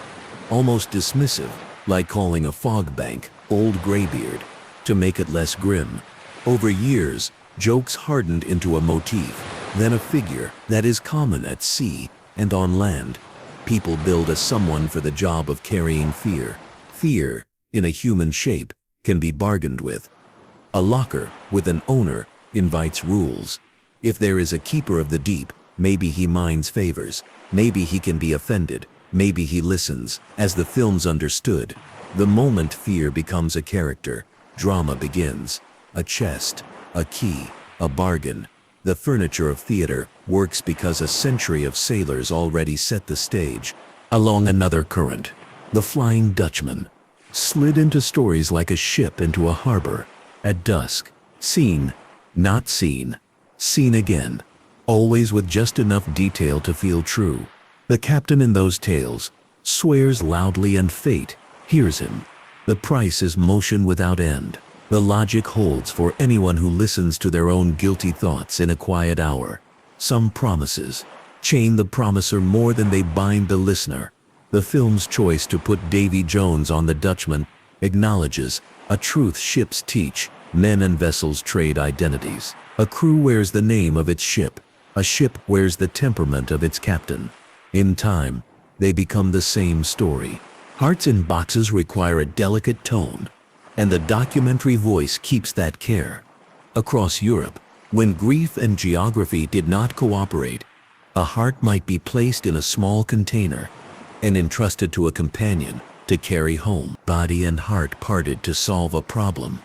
almost dismissive, like calling a fog bank Old Graybeard, to make it less grim. Over years, jokes hardened into a motif, then a figure that is common at sea and on land. People build a someone for the job of carrying fear. Fear, in a human shape, can be bargained with. A locker with an owner invites rules. If there is a keeper of the deep, maybe he minds favors, maybe he can be offended, maybe he listens. As the films understood, the moment fear becomes a character, drama begins. A chest, a key, a bargain. The furniture of theater works because a century of sailors already set the stage. Along another current, the Flying Dutchman slid into stories like a ship into a harbor. At dusk, seen, not seen, seen again, always with just enough detail to feel true. The captain in those tales swears loudly and fate hears him. The price is motion without end. The logic holds for anyone who listens to their own guilty thoughts in a quiet hour. Some promises chain the promiser more than they bind the listener. The film's choice to put Davy Jones on the Dutchman acknowledges a truth ships teach. Men and vessels trade identities. A crew wears the name of its ship. A ship wears the temperament of its captain. In time, they become the same story. Hearts in boxes require a delicate tone, and the documentary voice keeps that care. Across Europe, when grief and geography did not cooperate, a heart might be placed in a small container and entrusted to a companion to carry home. Body and heart parted to solve a problem.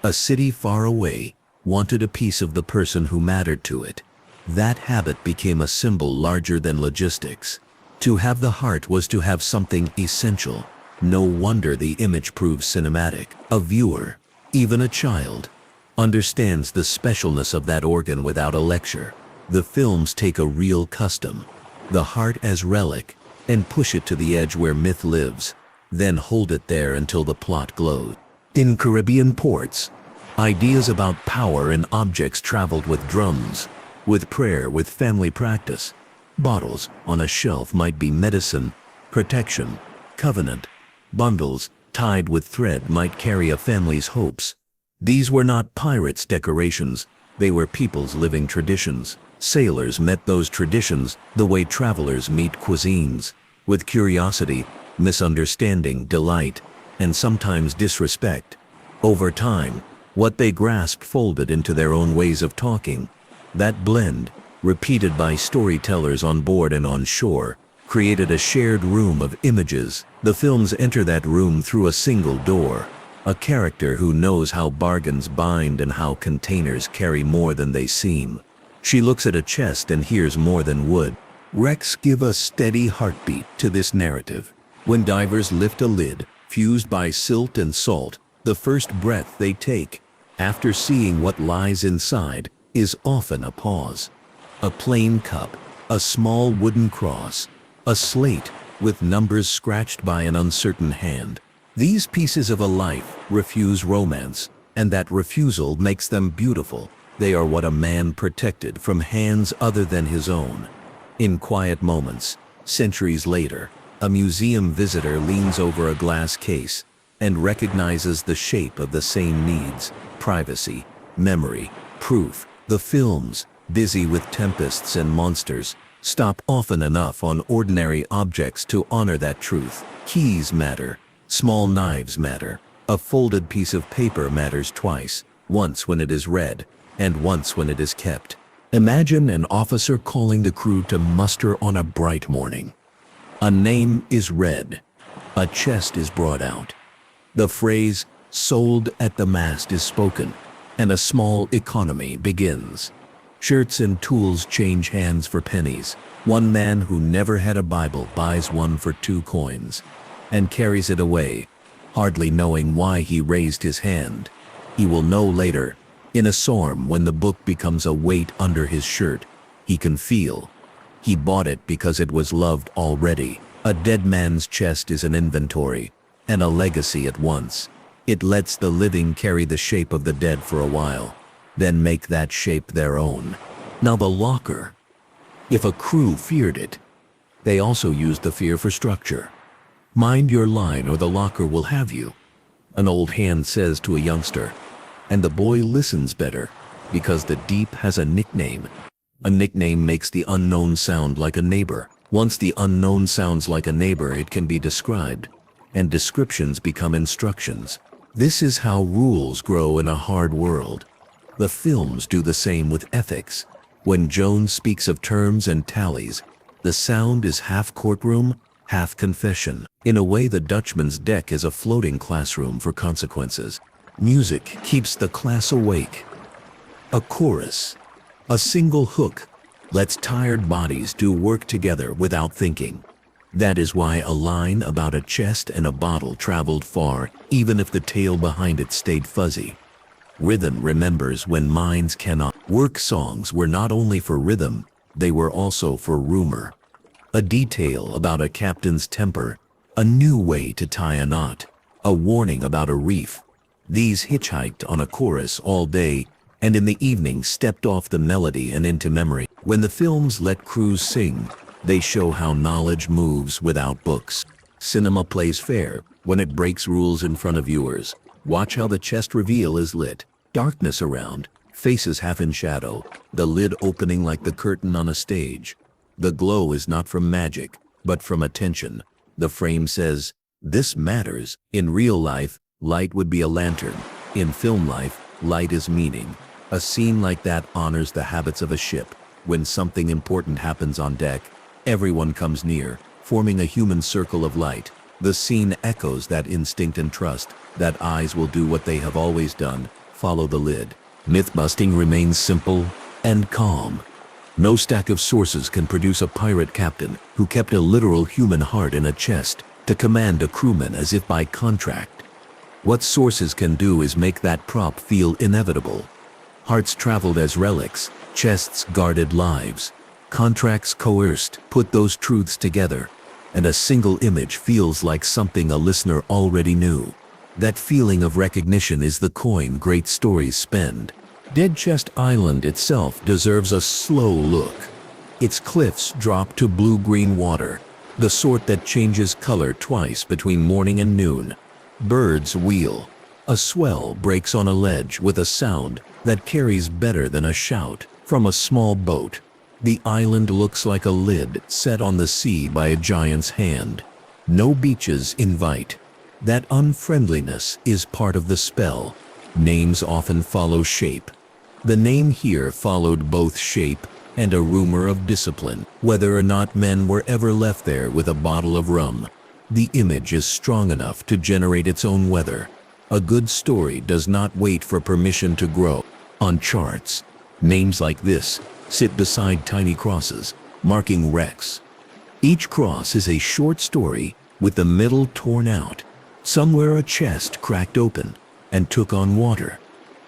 A city far away wanted a piece of the person who mattered to it. That habit became a symbol larger than logistics. To have the heart was to have something essential. No wonder the image proves cinematic. A viewer, even a child, understands the specialness of that organ without a lecture. The films take a real custom. The heart as relic, and push it to the edge where myth lives, then hold it there until the plot glows. In Caribbean ports, ideas about power and objects traveled with drums, with prayer, with family practice. Bottles on a shelf might be medicine, protection, covenant. Bundles tied with thread might carry a family's hopes. These were not pirates' decorations, they were people's living traditions. Sailors met those traditions the way travelers meet cuisines, with curiosity, misunderstanding, delight, and sometimes disrespect. Over time, what they grasped folded into their own ways of talking. That blend, repeated by storytellers on board and on shore, created a shared room of images. The films enter that room through a single door, a character who knows how bargains bind and how containers carry more than they seem. She looks at a chest and hears more than wood. Wrecks give a steady heartbeat to this narrative. When divers lift a lid, fused by silt and salt, the first breath they take, after seeing what lies inside, is often a pause. A plain cup, a small wooden cross, a slate with numbers scratched by an uncertain hand. These pieces of a life refuse romance, and that refusal makes them beautiful. They are what a man protected from hands other than his own. In quiet moments, centuries later, a museum visitor leans over a glass case and recognizes the shape of the same needs: privacy, memory, proof. The films, busy with tempests and monsters, stop often enough on ordinary objects to honor that truth. Keys matter, small knives matter, a folded piece of paper matters twice, once when it is read, and once when it is kept. Imagine an officer calling the crew to muster on a bright morning. A name is read, a chest is brought out. The phrase, "sold at the mast," is spoken, and a small economy begins. Shirts and tools change hands for pennies. One man who never had a Bible buys one for 2 coins and carries it away, hardly knowing why he raised his hand. He will know later, in a storm, when the book becomes a weight under his shirt. He can feel. He bought it because it was loved already. A dead man's chest is an inventory and a legacy at once. It lets the living carry the shape of the dead for a while, then make that shape their own. Now the locker. If a crew feared it, they also used the fear for structure. Mind your line or the locker will have you, an old hand says to a youngster, and the boy listens better because the deep has a nickname. A nickname makes the unknown sound like a neighbor. Once the unknown sounds like a neighbor, it can be described, and descriptions become instructions. This is how rules grow in a hard world. The films do the same with ethics. When Jones speaks of terms and tallies, the sound is half courtroom, half confession. In a way, the Dutchman's deck is a floating classroom for consequences. Music keeps the class awake. A chorus, a single hook, lets tired bodies do work together without thinking. That is why a line about a chest and a bottle traveled far, even if the tale behind it stayed fuzzy. Rhythm remembers when minds cannot. Work songs were not only for rhythm, they were also for rumor. A detail about a captain's temper, a new way to tie a knot, a warning about a reef. These hitchhiked on a chorus all day, and in the evening stepped off the melody and into memory. When the films let crews sing, they show how knowledge moves without books. Cinema plays fair when it breaks rules in front of viewers. Watch how the chest reveal is lit. Darkness around, faces half in shadow, the lid opening like the curtain on a stage. The glow is not from magic, but from attention. The frame says, "This matters." In real life, light would be a lantern. In film life, light is meaning. A scene like that honors the habits of a ship. When something important happens on deck, everyone comes near, forming a human circle of light. The scene echoes that instinct and trust, that eyes will do what they have always done, follow the lid. Myth-busting remains simple and calm. No stack of sources can produce a pirate captain who kept a literal human heart in a chest to command a crewman as if by contract. What sources can do is make that prop feel inevitable. Hearts traveled as relics, chests guarded lives, contracts coerced. Put those truths together, and a single image feels like something a listener already knew. That feeling of recognition is the coin great stories spend. Dead Chest Island itself deserves a slow look. Its cliffs drop to blue-green water, the sort that changes color twice between morning and noon. Birds wheel. A swell breaks on a ledge with a sound that carries better than a shout from a small boat. The island looks like a lid set on the sea by a giant's hand. No beaches invite. That unfriendliness is part of the spell. Names often follow shape. The name here followed both shape and a rumor of discipline, whether or not men were ever left there with a bottle of rum. The image is strong enough to generate its own weather. A good story does not wait for permission to grow. On charts, names like this sit beside tiny crosses, marking wrecks. Each cross is a short story with the middle torn out. Somewhere a chest cracked open and took on water.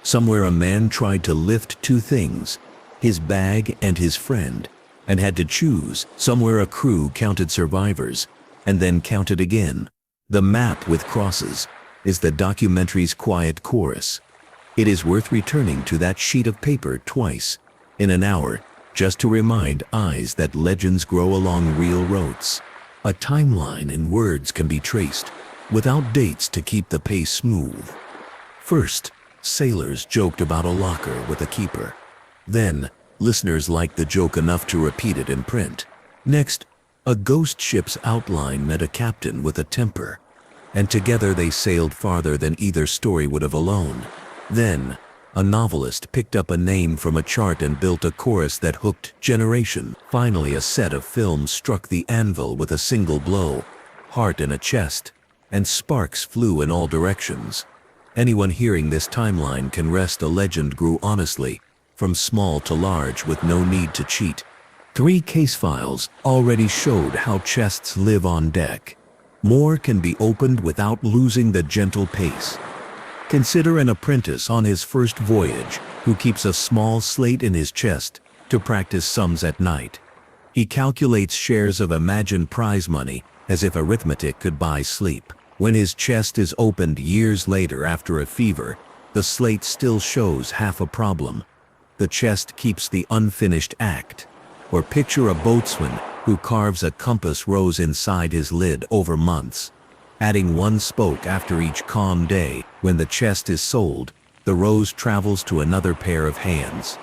Somewhere a man tried to lift two things, his bag and his friend, and had to choose. Somewhere a crew counted survivors and then counted again. The map with crosses is the documentary's quiet chorus. It is worth returning to that sheet of paper twice in an hour just to remind eyes that legends grow along real roads. A timeline in words can be traced without dates to keep the pace smooth. First, sailors joked about a locker with a keeper. Then, listeners liked the joke enough to repeat it in print. Next, a ghost ship's outline met a captain with a temper, and together they sailed farther than either story would have alone. Then, a novelist picked up a name from a chart and built a chorus that hooked generation. Finally, a set of films struck the anvil with a single blow, heart in a chest, and sparks flew in all directions. Anyone hearing this timeline can rest a legend grew honestly, from small to large with no need to cheat. 3 case files already showed how chests live on deck. More can be opened without losing the gentle pace. Consider an apprentice on his first voyage who keeps a small slate in his chest to practice sums at night. He calculates shares of imagined prize money as if arithmetic could buy sleep. When his chest is opened years later after a fever, the slate still shows half a problem. The chest keeps the unfinished act. Or picture a boatswain who carves a compass rose inside his lid over months. Adding 1 spoke after each calm day, when the chest is sold, the rose travels to another pair of hands.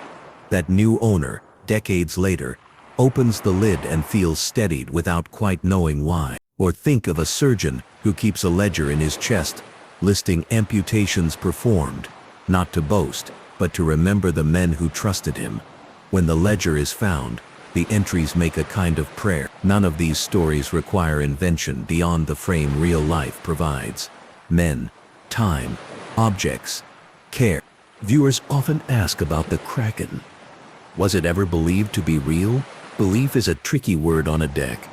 That new owner, decades later, opens the lid and feels steadied without quite knowing why. Or think of a surgeon who keeps a ledger in his chest, listing amputations performed, not to boast, but to remember the men who trusted him. When the ledger is found, the entries make a kind of prayer. None of these stories require invention beyond the frame real life provides. Men, time, objects, care. Viewers often ask about the Kraken. Was it ever believed to be real? Belief is a tricky word on a deck.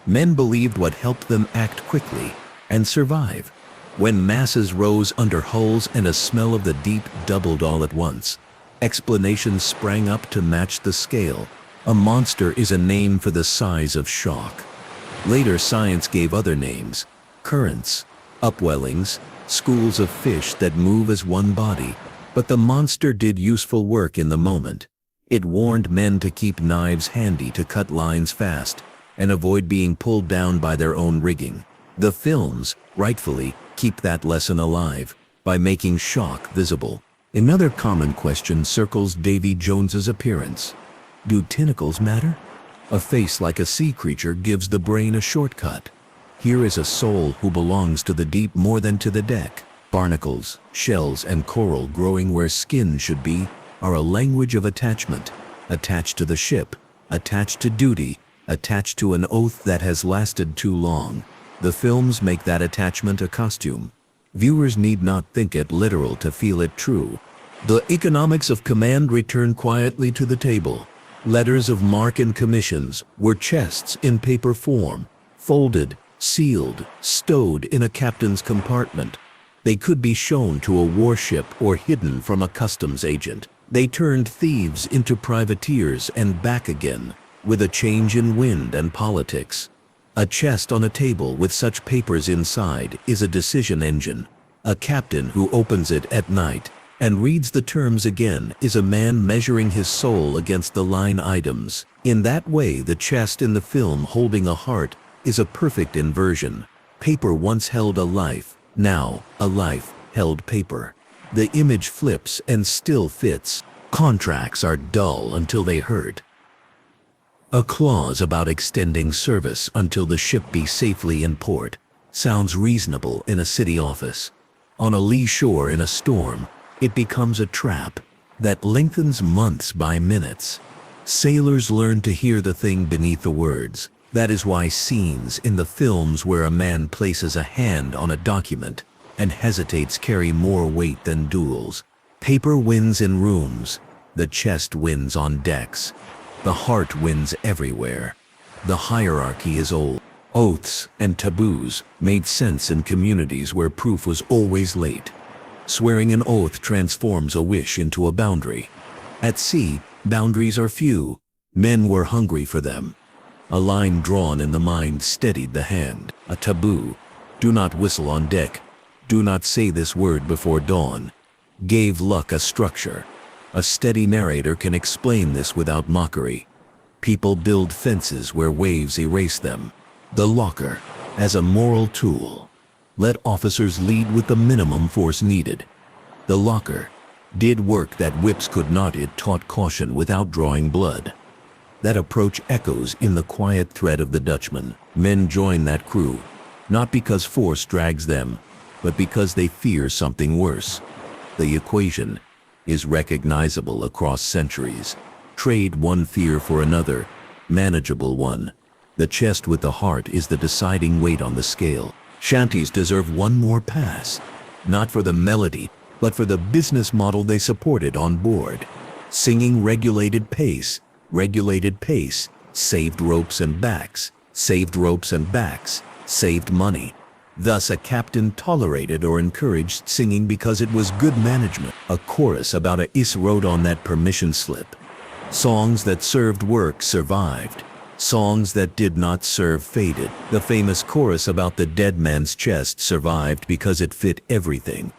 Men believed what helped them act quickly and survive. When masses rose under hulls and a smell of the deep doubled all at once, explanations sprang up to match the scale. A monster is a name for the size of shock. Later science gave other names: currents, upwellings, schools of fish that move as one body. But the monster did useful work in the moment. It warned men to keep knives handy to cut lines fast and avoid being pulled down by their own rigging. The films, rightfully, keep that lesson alive by making shock visible. Another common question circles Davy Jones's appearance. Do tentacles matter? A face like a sea creature gives the brain a shortcut. Here is a soul who belongs to the deep more than to the deck. Barnacles, shells, and coral growing where skin should be are a language of attachment. Attached to the ship, attached to duty, attached to an oath that has lasted too long. The films make that attachment a costume. Viewers need not think it literal to feel it true. The economics of command return quietly to the table. Letters of marque and commissions were chests in paper form, folded, sealed, stowed in a captain's compartment. They could be shown to a warship or hidden from a customs agent. They turned thieves into privateers and back again, with a change in wind and politics. A chest on a table with such papers inside is a decision engine. A captain who opens it at night and reads the terms again is a man measuring his soul against the line items. In that way, the chest in the film holding a heart is a perfect inversion. Paper once held a life, now a life held paper. The image flips and still fits. Contracts are dull until they hurt. A clause about extending service until the ship be safely in port sounds reasonable in a city office. On a lee shore in a storm, it becomes a trap that lengthens months by minutes. Sailors learn to hear the thing beneath the words. That is why scenes in the films where a man places a hand on a document and hesitates carry more weight than duels. Paper wins in rooms. The chest wins on decks. The heart wins everywhere. The hierarchy is old. Oaths and taboos made sense in communities where proof was always late. Swearing an oath transforms a wish into a boundary. At sea, boundaries are few. Men were hungry for them. A line drawn in the mind steadied the hand. A taboo, do not whistle on deck, do not say this word before dawn, gave luck a structure. A steady narrator can explain this without mockery. People build fences where waves erase them. The locker, as a moral tool. Let officers lead with the minimum force needed. The locker did work that whips could not. It taught caution without drawing blood. That approach echoes in the quiet thread of the Dutchman. Men join that crew, not because force drags them, but because they fear something worse. The equation is recognizable across centuries. Trade one fear for another, manageable one. The chest with the heart is the deciding weight on the scale. Shanties deserve one more pass, not for the melody, but for the business model they supported on board. Singing regulated pace, saved ropes and backs, saved money. Thus a captain tolerated or encouraged singing because it was good management. A chorus about a is wrote on that permission slip. Songs that served work survived. Songs that did not serve faded. The famous chorus about the dead man's chest survived because it fit everything.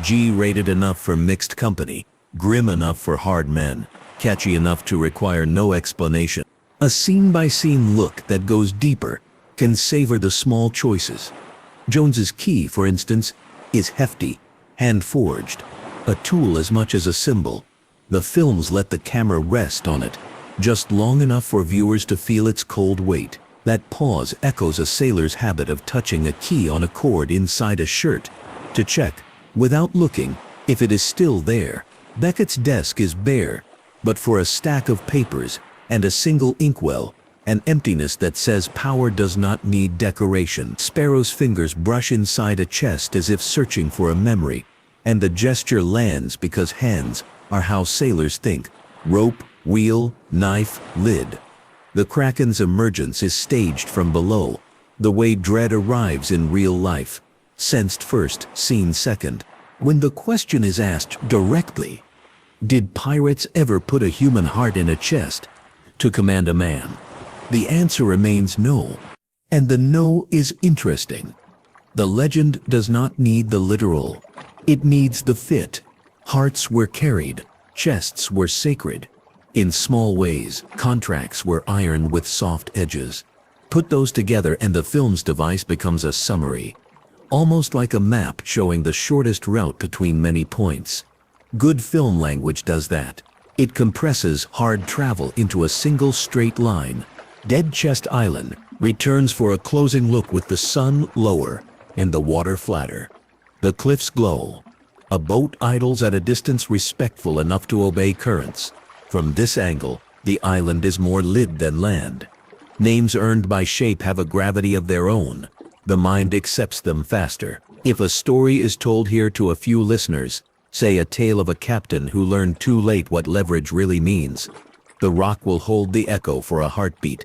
G-rated enough for mixed company, grim enough for hard men, catchy enough to require no explanation. A scene-by-scene look that goes deeper can savor the small choices. Jones's key, for instance, is hefty, hand-forged, a tool as much as a symbol. The films let the camera rest on it, just long enough for viewers to feel its cold weight. That pause echoes a sailor's habit of touching a key on a cord inside a shirt to check, without looking, if it is still there. Beckett's desk is bare, but for a stack of papers and a single inkwell, an emptiness that says power does not need decoration. Sparrow's fingers brush inside a chest as if searching for a memory, and the gesture lands because hands are how sailors think. Rope, wheel, knife, lid. The Kraken's emergence is staged from below, the way dread arrives in real life. Sensed first, seen second. When the question is asked directly, did pirates ever put a human heart in a chest to command a man? The answer remains no. And the no is interesting. The legend does not need the literal. It needs the fit. Hearts were carried. Chests were sacred. In small ways, contracts were ironed with soft edges. Put those together and the film's device becomes a summary. Almost like a map showing the shortest route between many points. Good film language does that. It compresses hard travel into a single straight line. Dead Chest Island returns for a closing look with the sun lower and the water flatter. The cliffs glow. A boat idles at a distance respectful enough to obey currents. From this angle, the island is more lid than land. Names earned by shape have a gravity of their own. The mind accepts them faster. If a story is told here to a few listeners, say a tale of a captain who learned too late what leverage really means, the rock will hold the echo for a heartbeat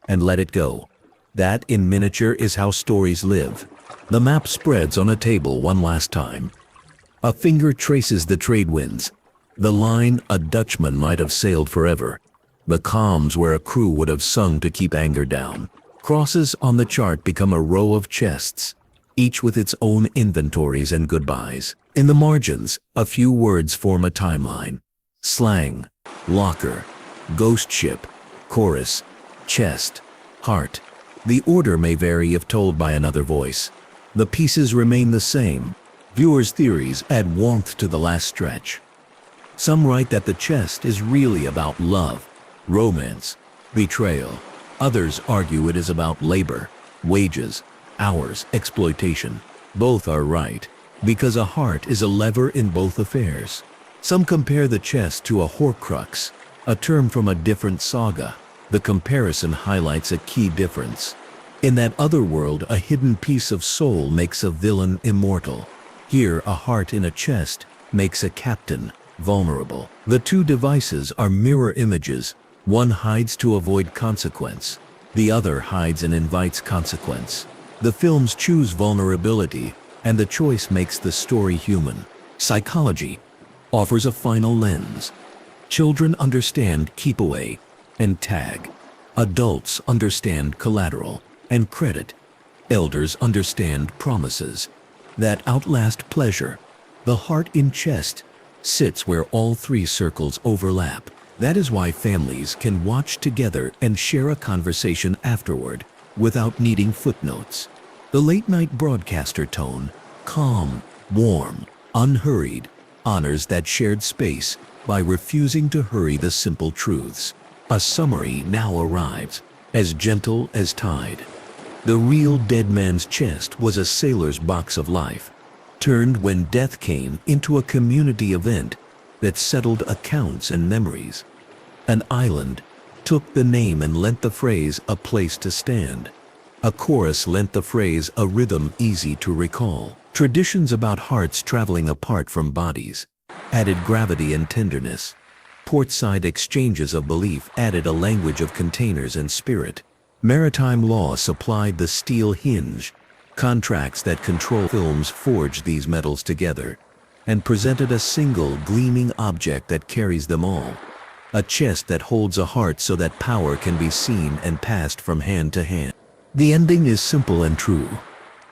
and let it go. That, in miniature, is how stories live. The map spreads on a table one last time. A finger traces the trade winds. The line a Dutchman might have sailed forever. The calms where a crew would have sung to keep anger down. Crosses on the chart become a row of chests, each with its own inventories and goodbyes. In the margins, a few words form a timeline. Slang, locker, ghost ship, chorus, chest, heart. The order may vary if told by another voice. The pieces remain the same. Viewers' theories add warmth to the last stretch. Some write that the chest is really about love, romance, betrayal. Others argue it is about labor, wages, hours, exploitation. Both are right, because a heart is a lever in both affairs. Some compare the chest to a horcrux, a term from a different saga. The comparison highlights a key difference. In that other world, a hidden piece of soul makes a villain immortal. Here, a heart in a chest makes a captain vulnerable. The two devices are mirror images. One hides to avoid consequence. The other hides and invites consequence. The films choose vulnerability, and the choice makes the story human. Psychology offers a final lens. Children understand keep away and tag. Adults understand collateral and credit. Elders understand promises that outlast pleasure. The heart in chest sits where all three circles overlap. That is why families can watch together and share a conversation afterward without needing footnotes. The late-night broadcaster tone, calm, warm, unhurried, honors that shared space by refusing to hurry the simple truths. A summary now arrives, as gentle as tide. The real dead man's chest was a sailor's box of life, turned when death came into a community event that settled accounts and memories. An island took the name and lent the phrase a place to stand. A chorus lent the phrase a rhythm easy to recall. Traditions about hearts traveling apart from bodies added gravity and tenderness. Portside exchanges of belief added a language of containers and spirit. Maritime law supplied the steel hinge. Contracts that control films forged these metals together and presented a single gleaming object that carries them all. A chest that holds a heart so that power can be seen and passed from hand to hand. The ending is simple and true.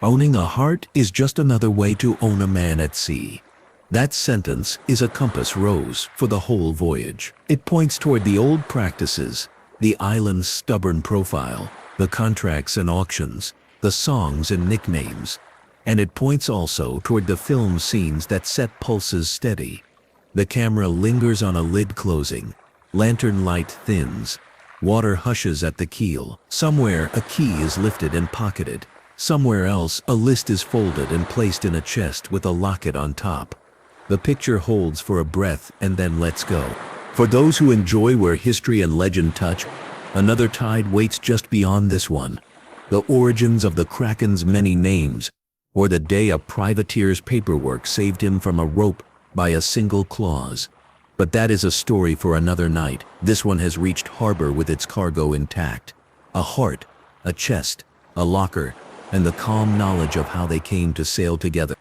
Owning a heart is just another way to own a man at sea. That sentence is a compass rose for the whole voyage. It points toward the old practices, the island's stubborn profile, the contracts and auctions, the songs and nicknames. And it points also toward the film scenes that set pulses steady. The camera lingers on a lid closing. Lantern light thins. Water hushes at the keel. Somewhere a key is lifted and pocketed. Somewhere else a list is folded and placed in a chest with a locket on top. The picture holds for a breath and then lets go. For those who enjoy where history and legend touch, another tide waits just beyond this one. The origins of the Kraken's many names, or the day a privateer's paperwork saved him from a rope by a single clause. But that is a story for another night. This one has reached harbor with its cargo intact. A heart, a chest, a locker, and the calm knowledge of how they came to sail together.